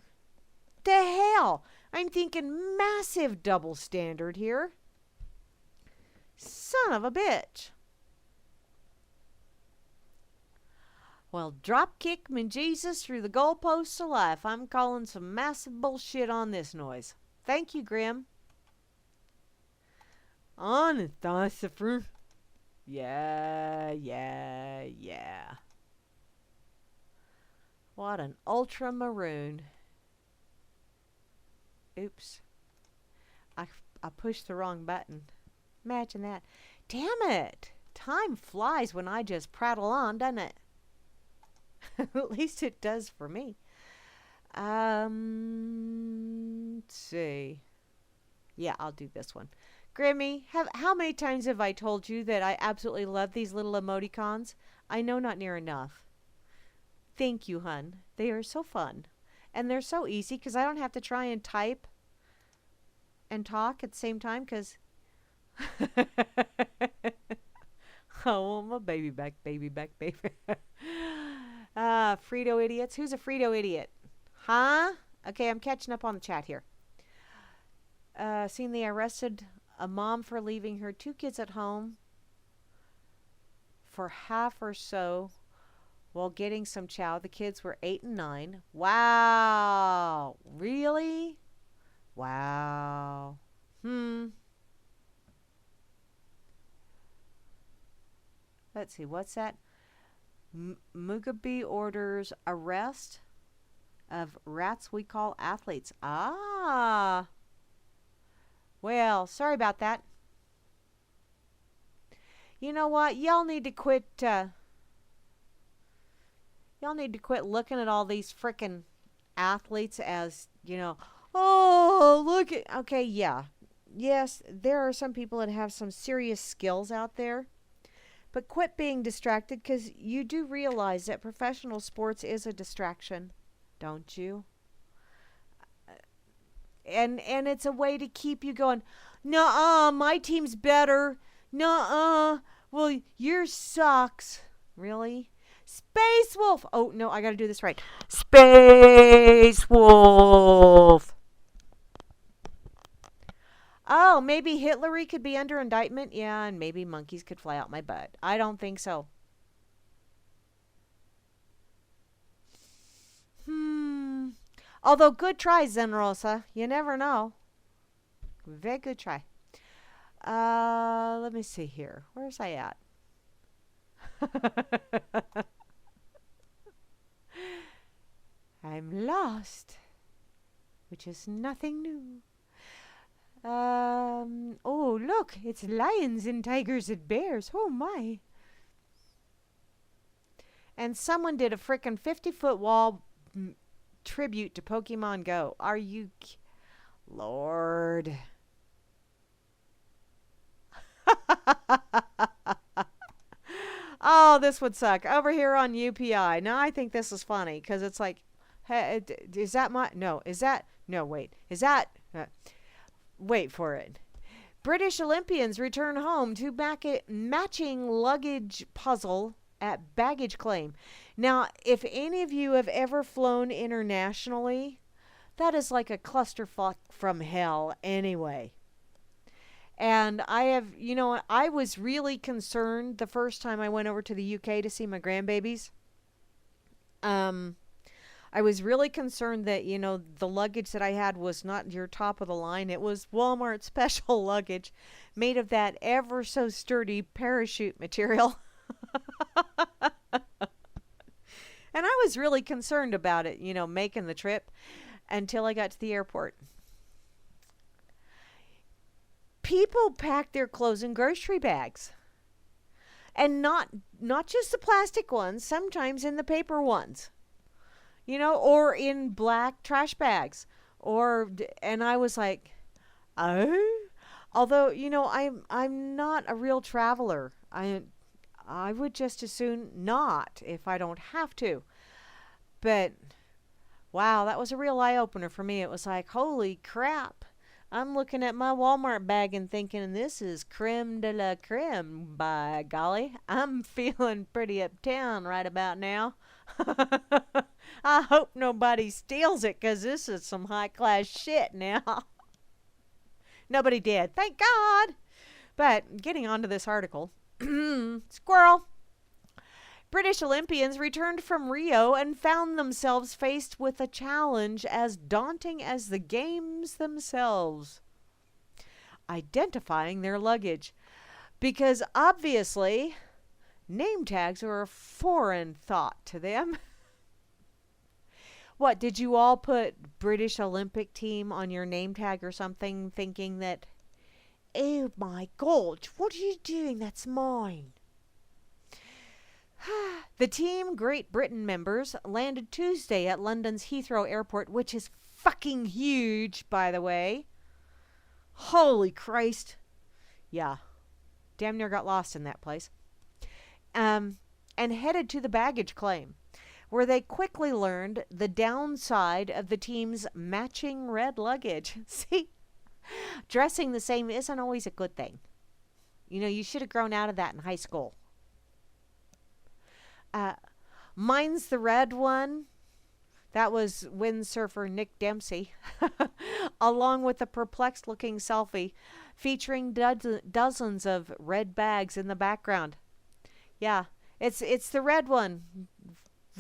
The hell? I'm thinking massive double standard here. Son of a bitch. Well, drop kick me Jesus through the goalposts of life. I'm calling some massive bullshit on this noise. Thank you, Grim. Honest, ossifer. Yeah. What an ultramaroon. Oops. I pushed the wrong button. Imagine that. Damn it. Time flies when I just prattle on, doesn't it? At least it does for me. Let's see. Yeah, I'll do this one. Grammy, how many times have I told you that I absolutely love these little emoticons? I know not near enough. Thank you, hun. They are so fun. And they're so easy because I don't have to try and type and talk at the same time because... Oh, my baby back, baby. Frito idiots. Who's a Frito idiot? Huh? Okay, I'm catching up on the chat here. Seen they arrested a mom for leaving her 2 kids at home for half or so while getting some chow. The kids were 8 and 9. Wow. Really? Wow. Let's see. What's that? Mugabe orders arrest of rats we call athletes. Ah. Well, sorry about that. You know what? Y'all need to quit looking at all these frickin' athletes as, oh, look at... Okay, yeah. Yes, there are some people that have some serious skills out there. But quit being distracted because you do realize that professional sports is a distraction, don't you? And it's a way to keep you going, nuh-uh, my team's better. Nuh-uh, well, yours sucks. Really? Space Wolf. Oh, no, I got to do this right. Space Wolf. Oh, maybe Hitler could be under indictment? Yeah, and maybe monkeys could fly out my butt. I don't think so. Although, good try, Zenrosa. You never know. Very good try. Let me see here. Where's I at? I'm lost, which is nothing new. Oh, look, it's lions and tigers and bears. Oh, my. And someone did a frickin' 50-foot wall tribute to Pokemon Go. Are you... Lord. Oh, this would suck. Over here on UPI. Now, I think this is funny because it's like, hey, is that my... No, is that... No, wait. Is that... Wait for it. British Olympians return home to matching luggage puzzle at baggage claim. Now, if any of you have ever flown internationally, that is like a clusterfuck from hell anyway. And I was really concerned the first time I went over to the UK to see my grandbabies. I was really concerned that, the luggage that I had was not your top of the line. It was Walmart special luggage made of that ever so sturdy parachute material. And I was really concerned about it, making the trip until I got to the airport. People pack their clothes in grocery bags. And not just the plastic ones, sometimes in the paper ones. Or in black trash bags. And I was like, oh, although I'm not a real traveler. I would just as soon not if I don't have to. But wow, that was a real eye opener for me. It was like, holy crap. I'm looking at my Walmart bag and thinking, this is creme de la creme, by golly. I'm feeling pretty uptown right about now. I hope nobody steals it, 'cause this is some high class shit now. Nobody did, thank God. But getting on to this article. Squirrel. British Olympians returned from Rio and found themselves faced with a challenge as daunting as the games themselves: identifying their luggage. Because obviously, name tags are a foreign thought to them. What, did you all put British Olympic team on your name tag or something, thinking that, oh my God, what are you doing? That's mine. The Team Great Britain members landed Tuesday at London's Heathrow Airport, which is fucking huge, by the way. Holy Christ. Yeah. Damn near got lost in that place. And headed to the baggage claim, where they quickly learned the downside of the team's matching red luggage. See, dressing the same isn't always a good thing. You should have grown out of that in high school. Mine's the red one. That was windsurfer Nick Dempsey, along with a perplexed-looking selfie featuring dozens of red bags in the background. Yeah, it's the red one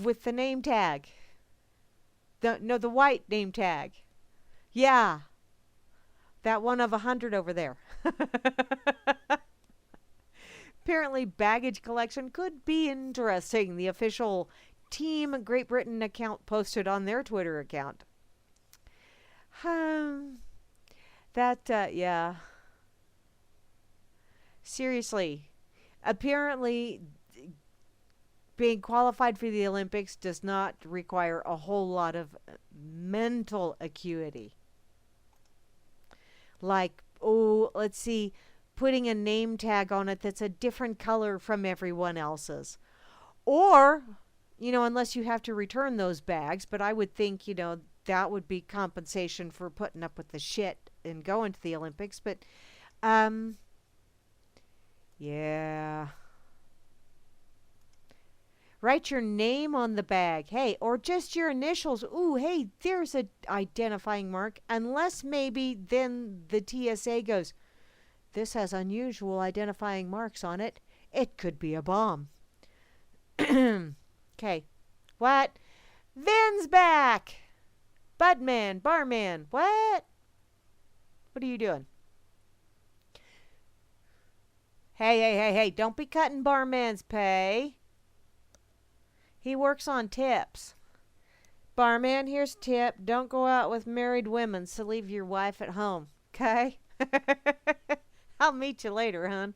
with the name tag. The white name tag. Yeah, that one of 100 over there. Apparently, baggage collection could be interesting, the official Team Great Britain account posted on their Twitter account. Yeah. Seriously. Apparently, being qualified for the Olympics does not require a whole lot of mental acuity. Like, let's see, putting a name tag on it that's a different color from everyone else's. Or, unless you have to return those bags, but I would think, that would be compensation for putting up with the shit and going to the Olympics. But, yeah. Write your name on the bag. Hey, or just your initials. Ooh, hey, there's a identifying mark. Unless maybe then the TSA goes, this has unusual identifying marks on it. It could be a bomb. Okay. What? Vin's back. Budman, barman. What? What are you doing? Hey. Don't be cutting barman's pay. He works on tips. Barman, here's a tip. Don't go out with married women, so leave your wife at home. Okay? I'll meet you later, hon.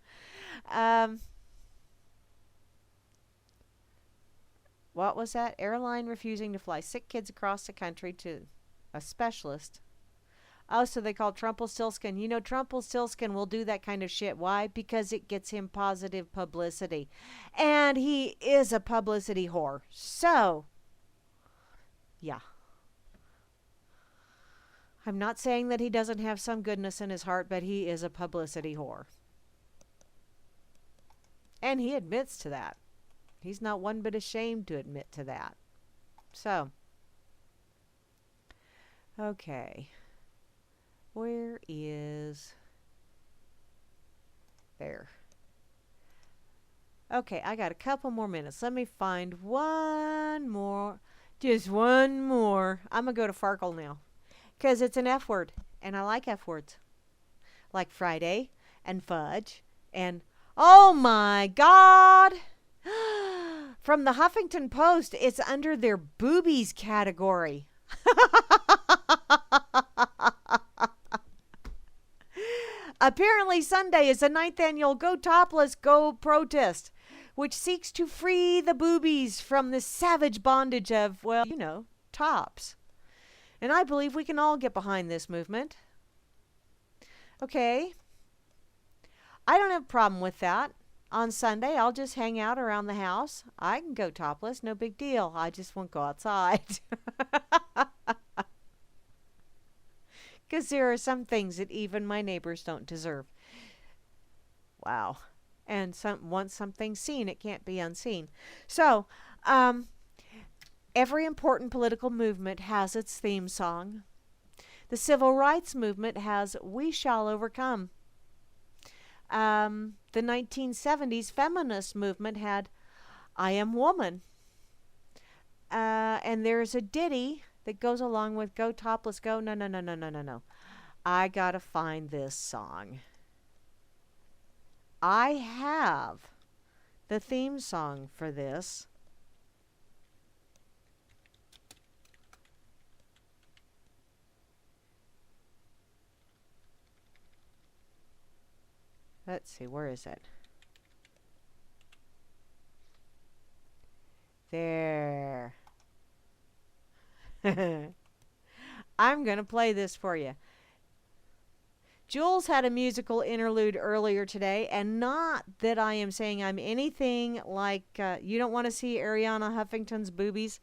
What was that? Airline refusing to fly sick kids across the country to a specialist. Oh, so they call Trumpelstiltskin. Trumpelstiltskin will do that kind of shit. Why? Because it gets him positive publicity. And he is a publicity whore. So, yeah. I'm not saying that he doesn't have some goodness in his heart, but he is a publicity whore. And he admits to that. He's not one bit ashamed to admit to that. So, okay. Where is... There. Okay, I got a couple more minutes. Let me find one more. Just one more. I'm going to go to Farkle now. Because it's an F word. And I like F words. Like Friday and fudge and... Oh my God! From the Huffington Post, it's under their boobies category. Apparently, Sunday is the 9th annual Go Topless Go protest, which seeks to free the boobies from the savage bondage of, tops. And I believe we can all get behind this movement. Okay. I don't have a problem with that. On Sunday, I'll just hang out around the house. I can go topless, no big deal. I just won't go outside. Because there are some things that even my neighbors don't deserve. Wow. And once something's seen, it can't be unseen. So, every important political movement has its theme song. The civil rights movement has We Shall Overcome. The 1970s feminist movement had I Am Woman. And there's a ditty that goes along with Go Topless Go. No, no, no, no, no, no, no. I gotta find this song. I have the theme song for this. Let's see, where is it? There. I'm going to play this for you. Jules had a musical interlude earlier today, and not that I am saying I'm anything like, you don't want to see Ariana Huffington's boobies.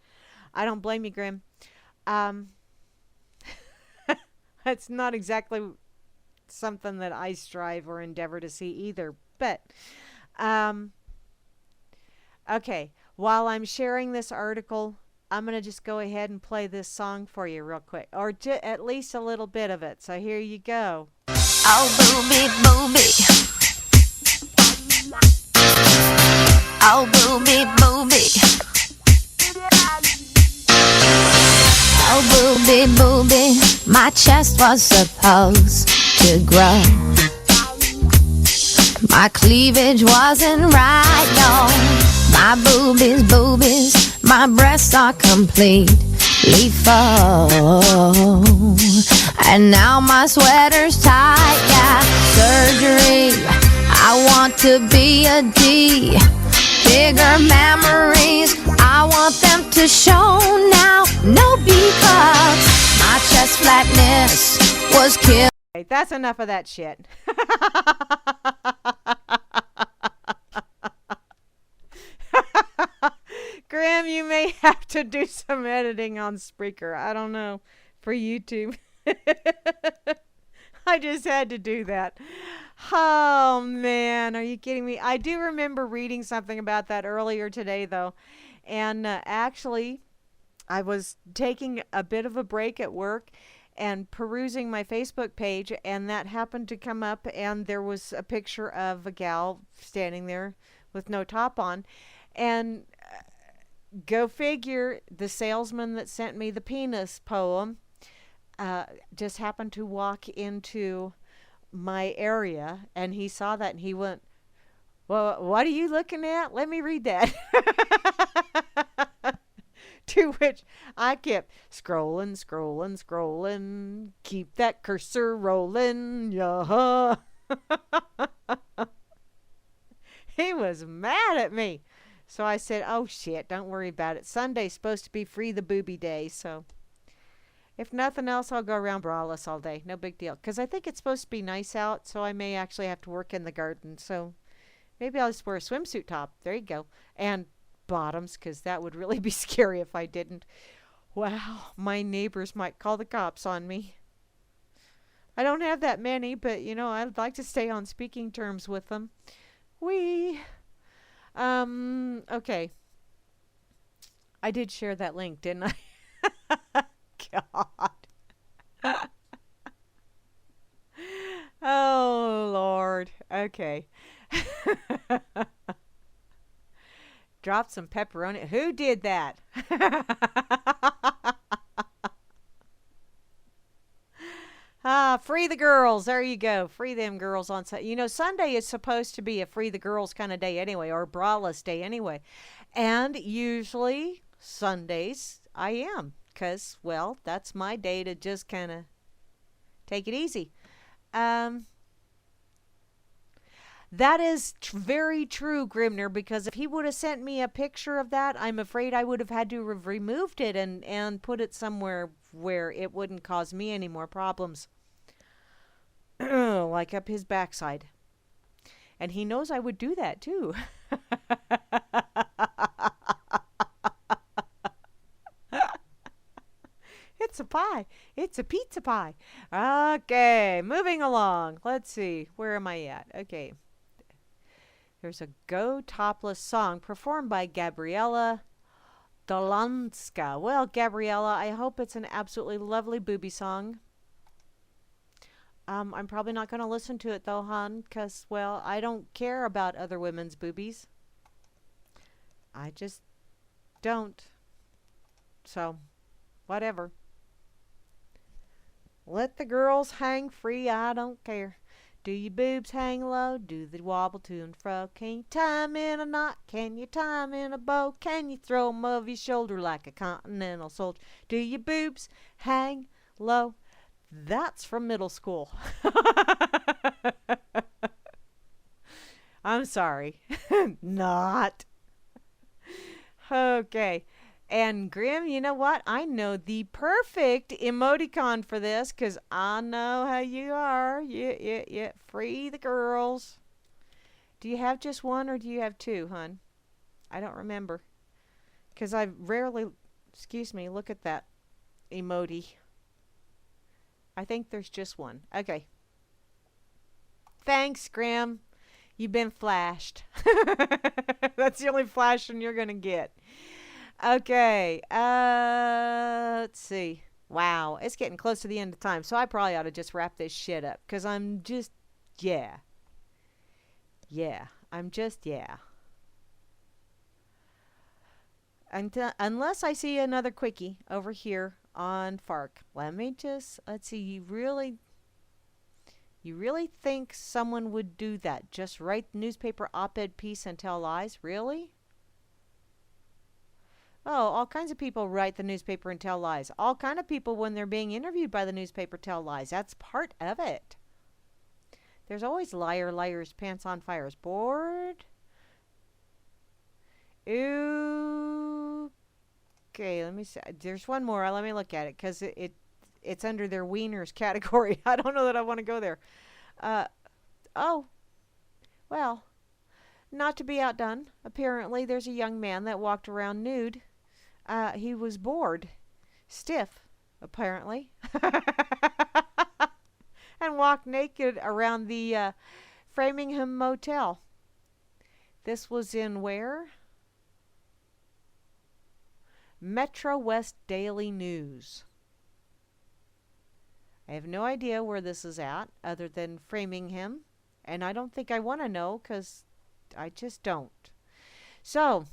I don't blame you, Grim. That's not exactly something that I strive or endeavor to see either. But, okay, while I'm sharing this article, I'm going to just go ahead and play this song for you real quick, or at least a little bit of it. So here you go. Oh, booby, booby. Oh, booby, booby. Oh, booby, booby. My chest was supposed to grow. My cleavage wasn't right, no. My boobies, boobies. My breasts are completely full. And now my sweater's tight, yeah. Surgery, I want to be a D. Bigger memories, I want them to show now. No because my chest flatness was killed. Okay, that's enough of that shit. Graham, you may have to do some editing on Spreaker. I don't know, for YouTube. I just had to do that. Oh, man. Are you kidding me? I do remember reading something about that earlier today, though. And actually, I was taking a bit of a break at work and perusing my Facebook page, and that happened to come up, and there was a picture of a gal standing there with no top on. And go figure, the salesman that sent me the penis poem just happened to walk into my area, and he saw that, and he went, "Well, what are you looking at? Let me read that." To which I kept scrolling, scrolling, scrolling. Keep that cursor rolling, yeah. He was mad at me. So I said, "Oh, shit, don't worry about it. Sunday's supposed to be free the booby day, so if nothing else, I'll go around braless all day. No big deal. Because I think it's supposed to be nice out, so I may actually have to work in the garden. So maybe I'll just wear a swimsuit top. There you go. And bottoms, because that would really be scary if I didn't. Wow, my neighbors might call the cops on me. I don't have that many, but, you know, I'd like to stay on speaking terms with them. Okay. I did share that link, didn't I? God. Oh, Lord. Okay. Dropped some pepperoni. Who did that? Free the girls. There you go. Free them girls on Sunday. You know, Sunday is supposed to be a free the girls kind of day anyway, or braless day anyway. And usually Sundays I am, because, well, that's my day to just kind of take it easy. That is very true, Grimner, because if he would have sent me a picture of that, I'm afraid I would have had to have removed it and put it somewhere where it wouldn't cause me any more problems. Like up his backside. And he knows I would do that too. It's a pie. It's a pizza pie. Okay, moving along. Let's see. Where am I at? Okay. There's a Go Topless song performed by Gabriella Dolanska. Well, Gabriella, I hope it's an absolutely lovely booby song. I'm probably not going to listen to it though, hon, because, well, I don't care about other women's boobies. I just don't. So, whatever. Let the girls hang free, I don't care. Do your boobs hang low? Do they wobble to and fro? Can you tie 'em in a knot? Can you tie 'em in a bow? Can you throw 'em over your shoulder like a continental soldier? Do your boobs hang low? That's from middle school. I'm sorry. Not. Okay. And Grim, you know what? I know the perfect emoticon for this because I know how you are. Yeah. Free the girls. Do you have just one or do you have two, hun? I don't remember. Because I rarely, look at that emoji. I think there's just one. Okay. Thanks, Grim. You've been flashed. That's the only flashing you're going to get. Okay, let's see. Wow, it's getting close to the end of time, so I probably ought to just wrap this shit up, because I'm just, yeah. Unless I see another quickie over here on Fark. Let's see, you really think someone would do that? Just write the newspaper op-ed piece and tell lies? Really? Oh, all kinds of people write the newspaper and tell lies. All kind of people, when they're being interviewed by the newspaper, tell lies. That's part of it. There's always liars, pants on fires. Bored? Ooh. Okay, let me see. There's one more. Let me look at it, because it's under their wieners category. I don't know that I want to go there. Oh. Well, not to be outdone, apparently there's a young man that walked around nude. He was bored, stiff, apparently, and walked naked around the Framingham Motel. This was in where? Metro West Daily News. I have no idea where this is at, other than Framingham, and I don't think I want to know, because I just don't. So,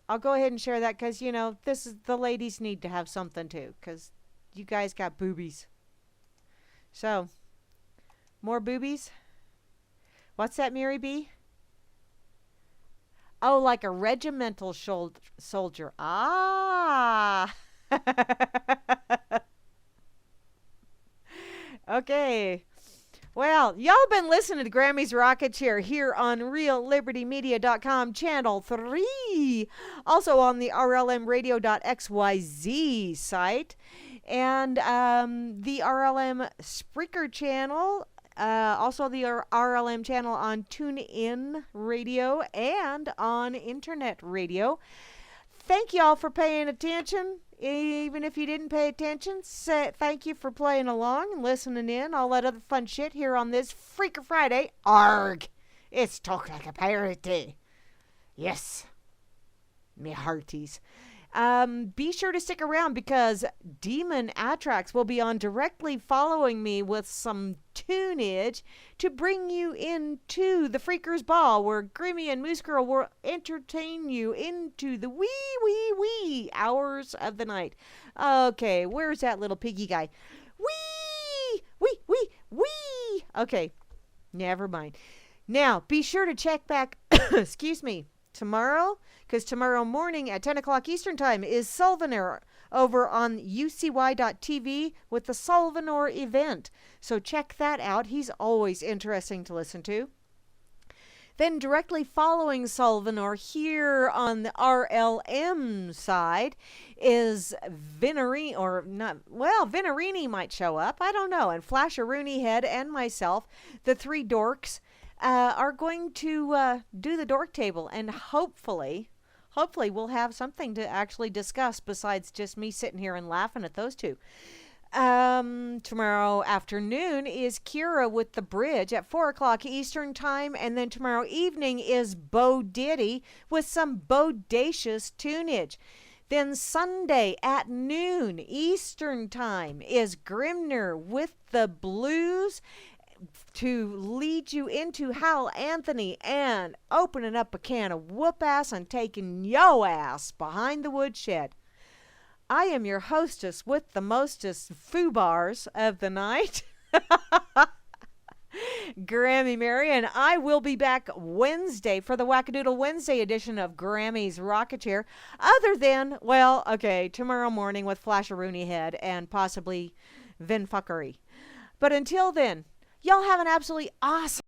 I'll go ahead and share that because, the ladies need to have something too, because you guys got boobies. So, more boobies? What's that, Mary B? Oh, like a regimental soldier. Ah! Okay. Well, y'all been listening to Grammy's Rocket Chair here on RealLibertyMedia.com Channel 3. Also on the RLMRadio.xyz site. And the RLM Spreaker channel. Also the RLM channel on TuneIn Radio and on Internet Radio. Thank y'all for paying attention. Even if you didn't pay attention, thank you for playing along and listening in. All that other fun shit here on this Freaker Friday. Arg! It's Talk Like a Pirate Day. Yes. Me hearties. Be sure to stick around because Demon Atrax will be on directly following me with some tunage to bring you into the Freakers Ball where Grimmy and Moose Girl will entertain you into the wee hours of the night. Okay, where's that little piggy guy? Wee! Okay, never mind. Now, be sure to check back, tomorrow, because tomorrow morning at 10 o'clock Eastern Time is Sulvanor over on UCY.TV with the Sulvanor event. So check that out. He's always interesting to listen to. Then directly following Sullivan, or here on the RLM side, is Venerini, or not, well, Venerini might show up. I don't know. And Flasheroony Head and myself, the three dorks, are going to do the dork table. And hopefully we'll have something to actually discuss besides just me sitting here and laughing at those two. Tomorrow afternoon is Kira with the Bridge at 4 o'clock Eastern Time, and then tomorrow evening is Bo Diddy with some bodacious tunage. Then Sunday at noon Eastern Time is Grimner with the Blues to lead you into Hal Anthony and opening up a can of whoop ass and taking yo ass behind the woodshed. I am your hostess with the mostest foobars of the night, Grammy Mary, and I will be back Wednesday for the Wackadoodle Wednesday edition of Grammy's Rocket Chair, other than, well, okay, tomorrow morning with Flasheroony Head and possibly Vin Fuckery. But until then, y'all have an absolutely awesome